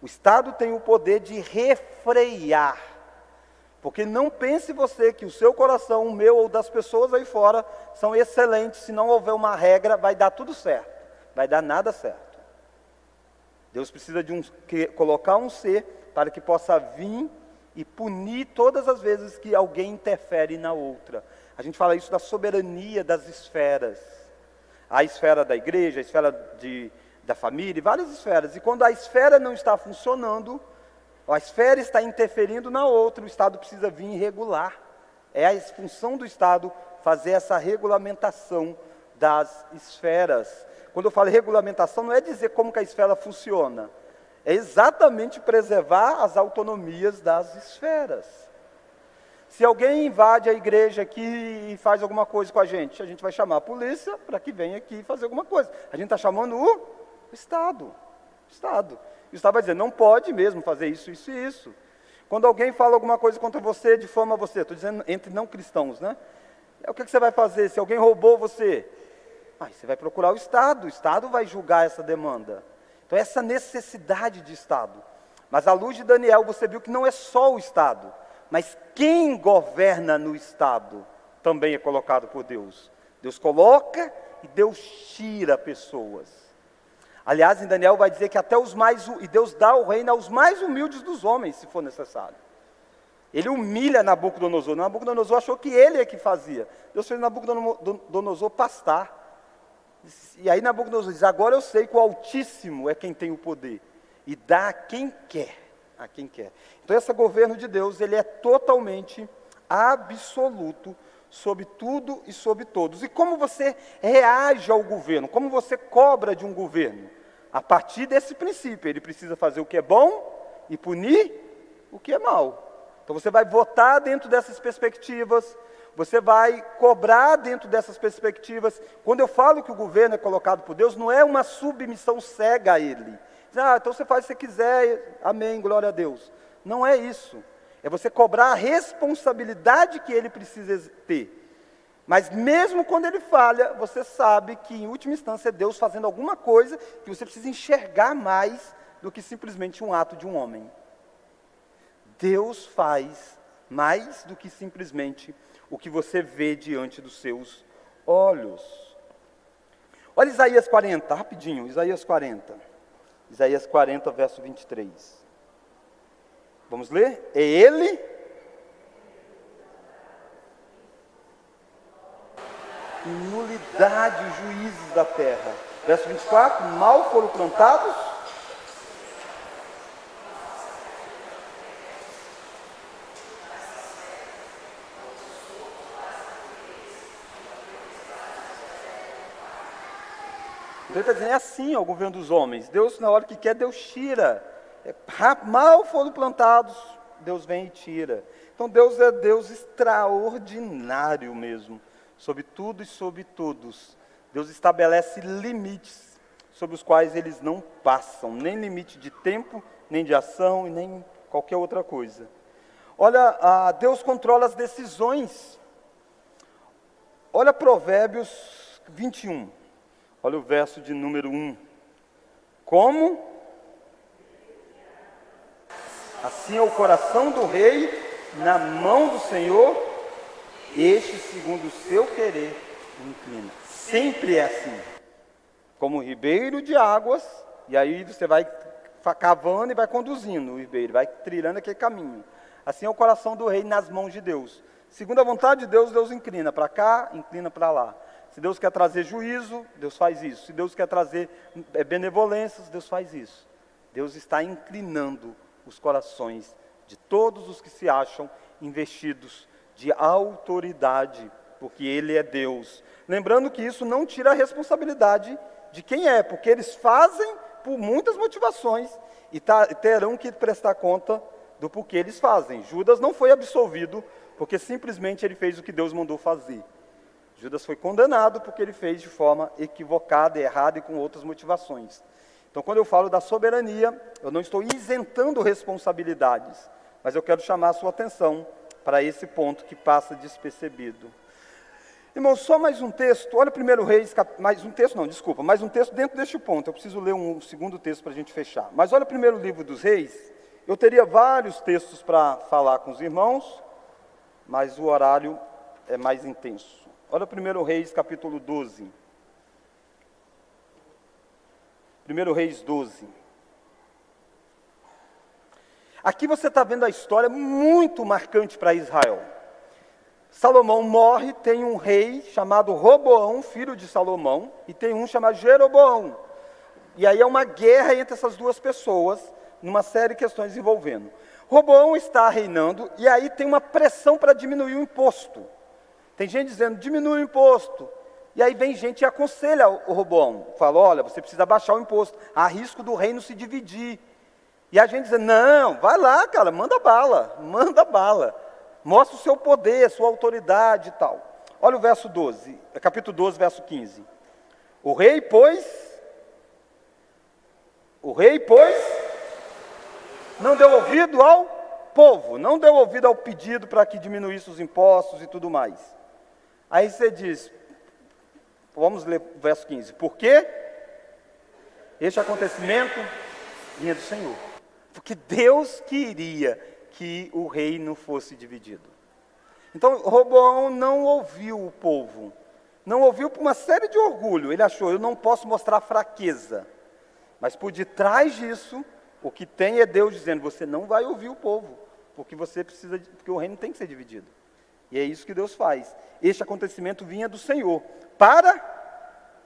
O Estado tem o poder de refrear. Porque não pense você que o seu coração, o meu ou das pessoas aí fora, são excelentes. Se não houver uma regra, vai dar tudo certo. Vai dar nada certo. Deus precisa de colocar um ser para que possa vir e punir todas as vezes que alguém interfere na outra. A gente fala isso da soberania das esferas. A esfera da igreja, a esfera da família, várias esferas. E quando a esfera não está funcionando, a esfera está interferindo na outra, o Estado precisa vir e regular. É a função do Estado fazer essa regulamentação das esferas. Quando eu falo regulamentação, não é dizer como que a esfera funciona. É exatamente preservar as autonomias das esferas. Se alguém invade a igreja aqui e faz alguma coisa com a gente vai chamar a polícia para que venha aqui fazer alguma coisa. A gente está chamando o Estado. Estado. E o Estado vai dizer: não pode mesmo fazer isso, isso e isso. Quando alguém fala alguma coisa contra você, difama você, estou dizendo entre não cristãos, né? O que você vai fazer se alguém roubou você? Você vai procurar o Estado vai julgar essa demanda. Então essa necessidade de Estado. Mas à luz de Daniel você viu que não é só o Estado, mas quem governa no Estado também é colocado por Deus. Deus coloca e Deus tira pessoas. Aliás, em Daniel vai dizer que até e Deus dá o reino aos mais humildes dos homens, se for necessário. Ele humilha Nabucodonosor. Nabucodonosor achou que ele é que fazia. Deus fez Nabucodonosor pastar. E aí Nabucodonosor diz: agora eu sei que o Altíssimo é quem tem o poder. E dá a quem quer. A quem quer. Então esse governo de Deus, ele é totalmente absoluto sobre tudo e sobre todos. E como você reage ao governo? Como você cobra de um governo? A partir desse princípio, ele precisa fazer o que é bom e punir o que é mal. Então você vai votar dentro dessas perspectivas, você vai cobrar dentro dessas perspectivas. Quando eu falo que o governo é colocado por Deus, não é uma submissão cega a Ele. Então você faz o que você quiser, amém, glória a Deus. Não é isso. É você cobrar a responsabilidade que Ele precisa ter. Mas mesmo quando Ele falha, você sabe que em última instância é Deus fazendo alguma coisa que você precisa enxergar mais do que simplesmente um ato de um homem. Deus faz mais do que simplesmente o que você vê diante dos seus olhos. Olha Isaías 40, rapidinho, Isaías 40. Isaías 40, verso 23. Vamos ler? É Ele nulidade os juízes da terra. Verso 24, mal foram plantados, então ele está dizendo, é assim ó, o governo dos homens. Deus, na hora que quer, Deus tira. Mal foram plantados, Deus vem e tira. Então Deus é Deus extraordinário mesmo, sobre tudo e sobre todos. Deus estabelece limites sobre os quais eles não passam, nem limite de tempo, nem de ação e nem qualquer outra coisa. Olha, Deus controla as decisões. Olha Provérbios 21, olha o verso de número 1. Como? Assim é o coração do rei na mão do Senhor, este segundo o seu querer inclina. Sempre é assim. Como ribeiro de águas, e aí você vai cavando e vai conduzindo o ribeiro, vai trilhando aquele caminho. Assim é o coração do rei nas mãos de Deus. Segundo a vontade de Deus, Deus inclina para cá, inclina para lá. Se Deus quer trazer juízo, Deus faz isso. Se Deus quer trazer benevolências, Deus faz isso. Deus está inclinando os corações de todos os que se acham investidos de autoridade, porque Ele é Deus. Lembrando que isso não tira a responsabilidade de quem é, porque eles fazem por muitas motivações e terão que prestar conta do porquê eles fazem. Judas não foi absolvido porque simplesmente ele fez o que Deus mandou fazer. Judas foi condenado porque ele fez de forma equivocada, errada e com outras motivações. Então, quando eu falo da soberania, eu não estou isentando responsabilidades, mas eu quero chamar a sua atenção para esse ponto que passa despercebido. Irmãos, só mais um texto, olha 1 Reis, mais um texto dentro deste ponto, eu preciso ler um segundo texto para a gente fechar. Mas olha o primeiro livro dos Reis, eu teria vários textos para falar com os irmãos, mas o horário é mais intenso. Olha 1 Reis, capítulo 12. 1 Reis 12. Aqui você está vendo a história muito marcante para Israel. Salomão morre, tem um rei chamado Roboão, filho de Salomão, e tem um chamado Jeroboão. E aí é uma guerra entre essas duas pessoas, numa série de questões envolvendo. Roboão está reinando, e aí tem uma pressão para diminuir o imposto. Tem gente dizendo, diminui o imposto. E aí vem gente e aconselha o Roboão. Fala, olha, você precisa baixar o imposto. Há risco do reino se dividir. E a gente diz, não, vai lá, cara, manda bala. Mostra o seu poder, a sua autoridade e tal. Olha o verso 12, capítulo 12, verso 15. O rei, pois, não deu ouvido ao povo, não deu ouvido ao pedido para que diminuísse os impostos e tudo mais. Aí você diz, vamos ler o verso 15. Por quê? Este acontecimento vinha do Senhor. Porque Deus queria que o reino fosse dividido. Então, Roboão não ouviu o povo. Não ouviu por uma série de orgulho. Ele achou, eu não posso mostrar fraqueza. Mas por detrás disso, o que tem é Deus dizendo, você não vai ouvir o povo. Porque porque o reino tem que ser dividido. E é isso que Deus faz. Este acontecimento vinha do Senhor, para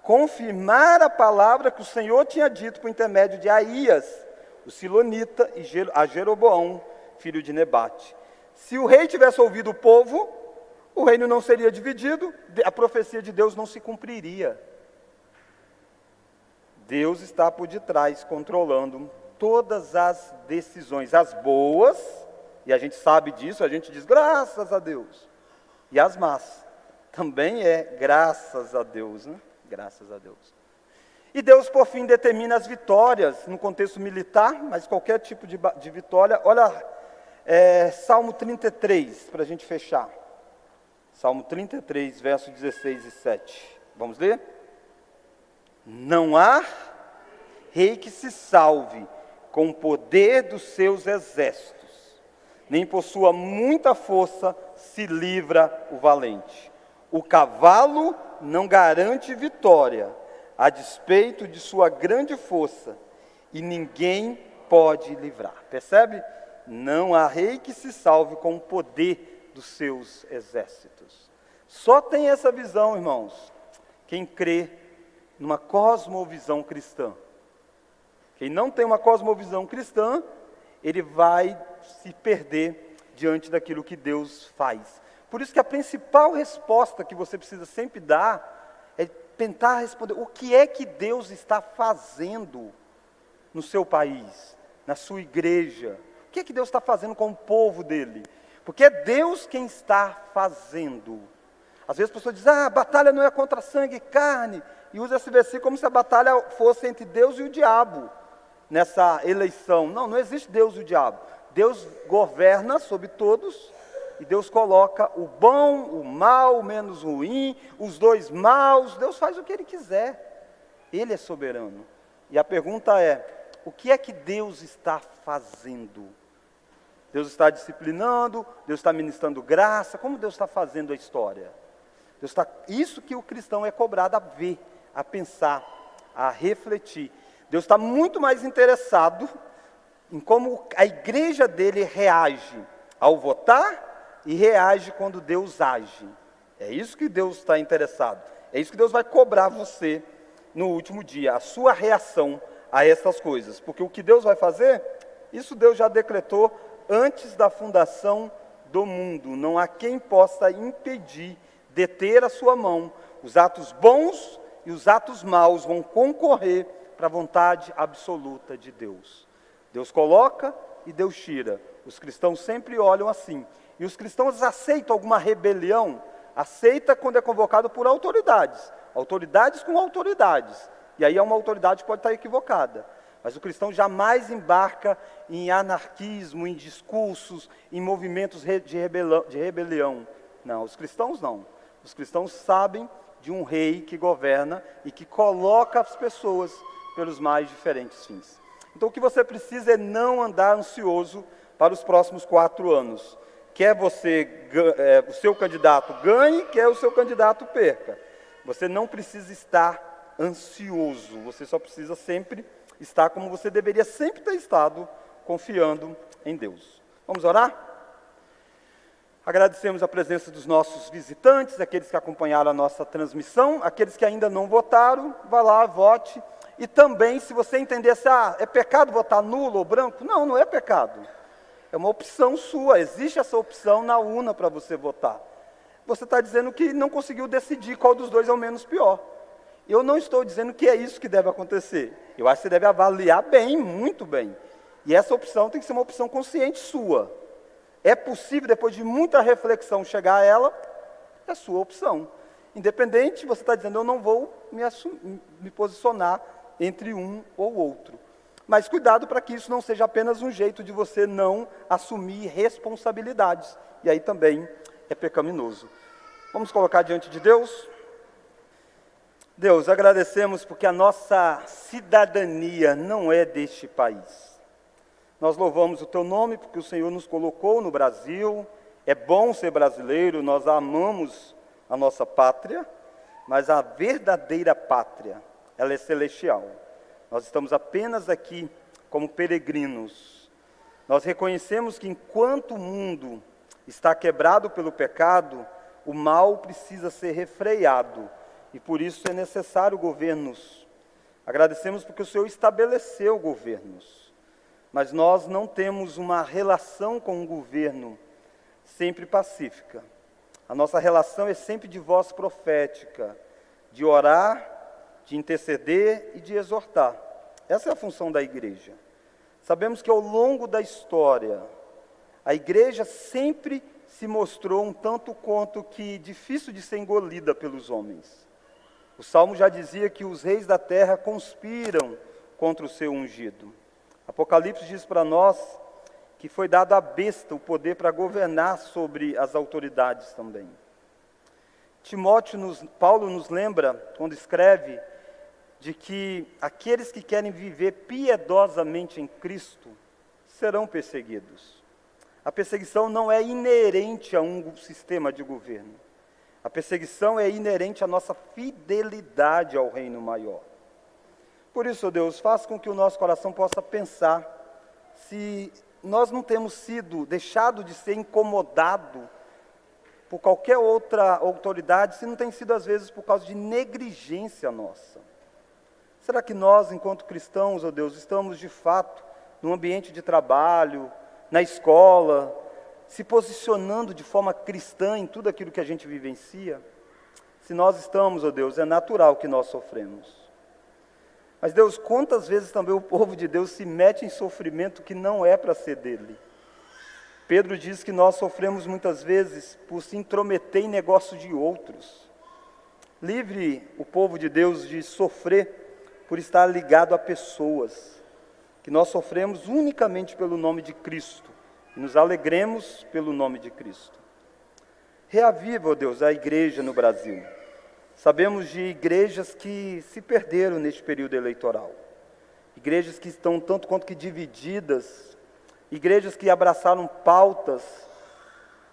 confirmar a palavra que o Senhor tinha dito por intermédio de Aías, o silonita, e a Jeroboão, filho de Nebate. Se o rei tivesse ouvido o povo, o reino não seria dividido, a profecia de Deus não se cumpriria. Deus está por detrás, controlando todas as decisões, as boas, e a gente sabe disso, a gente diz, graças a Deus. E as más, também é graças a Deus, né? Graças a Deus. E Deus, por fim, determina as vitórias, no contexto militar, mas qualquer tipo de vitória. Olha, Salmo 33, para a gente fechar. Salmo 33, versos 16 e 7. Vamos ler? Não há rei que se salve com o poder dos seus exércitos, nem por sua muita força se livra o valente. O cavalo não garante vitória, a despeito de sua grande força, e ninguém pode livrar. Percebe? Não há rei que se salve com o poder dos seus exércitos. Só tem essa visão, irmãos, quem crê numa cosmovisão cristã. Quem não tem uma cosmovisão cristã, ele vai se perder diante daquilo que Deus faz. Por isso que a principal resposta que você precisa sempre dar é tentar responder o que é que Deus está fazendo no seu país, na sua igreja. O que é que Deus está fazendo com o povo dele? Porque é Deus quem está fazendo. Às vezes as pessoas dizem, a batalha não é contra sangue e carne, e usa esse versículo como se a batalha fosse entre Deus e o diabo, nessa eleição. Não, não existe Deus e o diabo. Deus governa sobre todos, e Deus coloca o bom, o mal, o menos ruim, os dois maus. Deus faz o que Ele quiser. Ele é soberano. E a pergunta é, o que é que Deus está fazendo? Deus está disciplinando, Deus está ministrando graça, como Deus está fazendo a história? Isso que o cristão é cobrado a ver, a pensar, a refletir. Deus está muito mais interessado em como a igreja dele reage ao votar e reage quando Deus age. É isso que Deus está interessado. É isso que Deus vai cobrar você no último dia, a sua reação a essas coisas. Porque o que Deus vai fazer, isso Deus já decretou antes da fundação do mundo. Não há quem possa impedir, deter a sua mão. Os atos bons e os atos maus vão concorrer para a vontade absoluta de Deus. Deus coloca e Deus tira. Os cristãos sempre olham assim. E os cristãos aceitam alguma rebelião, aceita quando é convocado por autoridades. Autoridades com autoridades. E aí é uma autoridade que pode estar equivocada. Mas o cristão jamais embarca em anarquismo, em discursos, em movimentos de rebelião. Não, os cristãos não. Os cristãos sabem de um rei que governa e que coloca as pessoas pelos mais diferentes fins. Então o que você precisa é não andar ansioso para os próximos 4 anos. Quer o seu candidato ganhe, quer o seu candidato perca. Você não precisa estar ansioso, você só precisa sempre estar como você deveria sempre ter estado, confiando em Deus. Vamos orar? Agradecemos a presença dos nossos visitantes, aqueles que acompanharam a nossa transmissão, aqueles que ainda não votaram, vá lá, vote. E também, se você entender se é pecado votar nulo ou branco, não, não é pecado. É uma opção sua, existe essa opção na urna para você votar. Você está dizendo que não conseguiu decidir qual dos dois é o menos pior. Eu não estou dizendo que é isso que deve acontecer. Eu acho que você deve avaliar bem, muito bem. E essa opção tem que ser uma opção consciente sua. É possível, depois de muita reflexão, chegar a ela, é sua opção. Independente, você está dizendo, eu não vou me posicionar entre um ou outro. Mas cuidado para que isso não seja apenas um jeito de você não assumir responsabilidades. E aí também é pecaminoso. Vamos colocar diante de Deus? Deus, agradecemos porque a nossa cidadania não é deste país. Nós louvamos o Teu nome porque o Senhor nos colocou no Brasil. É bom ser brasileiro, nós amamos a nossa pátria, mas a verdadeira pátria, ela é celestial. Nós estamos apenas aqui como peregrinos. Nós reconhecemos que enquanto o mundo está quebrado pelo pecado, o mal precisa ser refreado. E por isso é necessário governos. Agradecemos porque o Senhor estabeleceu governos. Mas nós não temos uma relação com o governo sempre pacífica. A nossa relação é sempre de voz profética, de orar, de interceder e de exortar. Essa é a função da igreja. Sabemos que ao longo da história, a igreja sempre se mostrou um tanto quanto que difícil de ser engolida pelos homens. O Salmo já dizia que os reis da terra conspiram contra o seu ungido. Apocalipse diz para nós que foi dado à besta o poder para governar sobre as autoridades também. Paulo nos lembra, quando escreve, de que aqueles que querem viver piedosamente em Cristo serão perseguidos. A perseguição não é inerente a um sistema de governo. A perseguição é inerente à nossa fidelidade ao reino maior. Por isso, Deus, faça com que o nosso coração possa pensar se nós não temos deixado de ser incomodado por qualquer outra autoridade, se não tem sido às vezes por causa de negligência nossa? Será que nós, enquanto cristãos, ó Deus, estamos de fato no ambiente de trabalho, na escola, se posicionando de forma cristã em tudo aquilo que a gente vivencia? Se nós estamos, ó Deus, é natural que nós sofremos. Mas Deus, quantas vezes também o povo de Deus se mete em sofrimento que não é para ser dele? Pedro diz que nós sofremos muitas vezes por se intrometer em negócio de outros. Livre o povo de Deus de sofrer por estar ligado a pessoas. Que nós sofremos unicamente pelo nome de Cristo e nos alegremos pelo nome de Cristo. Reaviva, ó Deus, a igreja no Brasil. Sabemos de igrejas que se perderam neste período eleitoral. Igrejas que estão tanto quanto que divididas. Igrejas que abraçaram pautas,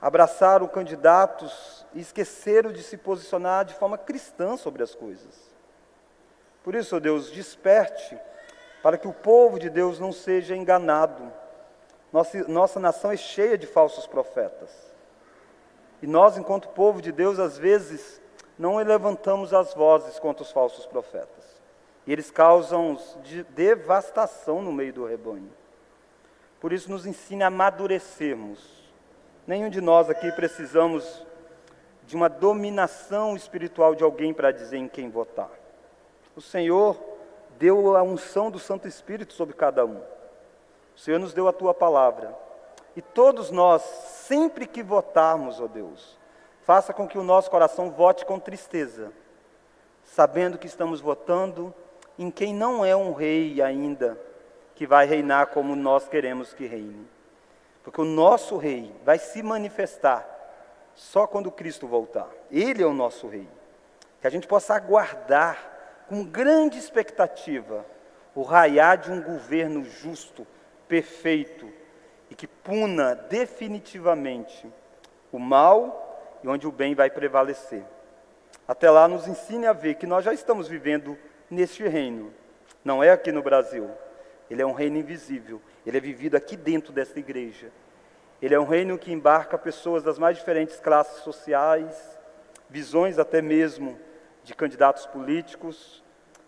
abraçaram candidatos e esqueceram de se posicionar de forma cristã sobre as coisas. Por isso, ó Deus, desperte para que o povo de Deus não seja enganado. Nossa nação é cheia de falsos profetas. E nós, enquanto povo de Deus, às vezes não levantamos as vozes contra os falsos profetas. E eles causam devastação no meio do rebanho. Por isso nos ensina a amadurecermos. Nenhum de nós aqui precisamos de uma dominação espiritual de alguém para dizer em quem votar. O Senhor deu a unção do Santo Espírito sobre cada um. O Senhor nos deu a Tua palavra. E todos nós, sempre que votarmos, ó Deus, faça com que o nosso coração vote com tristeza, sabendo que estamos votando em quem não é um rei ainda, que vai reinar como nós queremos que reine. Porque o nosso rei vai se manifestar só quando Cristo voltar. Ele é o nosso rei. Que a gente possa aguardar com grande expectativa o raiar de um governo justo, perfeito, e que puna definitivamente o mal e onde o bem vai prevalecer. Até lá nos ensine a ver que nós já estamos vivendo neste reino. Não é aqui no Brasil. Ele é um reino invisível. Ele é vivido aqui dentro desta igreja. Ele é um reino que embarca pessoas das mais diferentes classes sociais, visões até mesmo de candidatos políticos,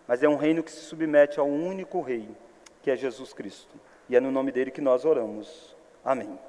mas é um reino que se submete ao único rei, que é Jesus Cristo. E é no nome dele que nós oramos. Amém.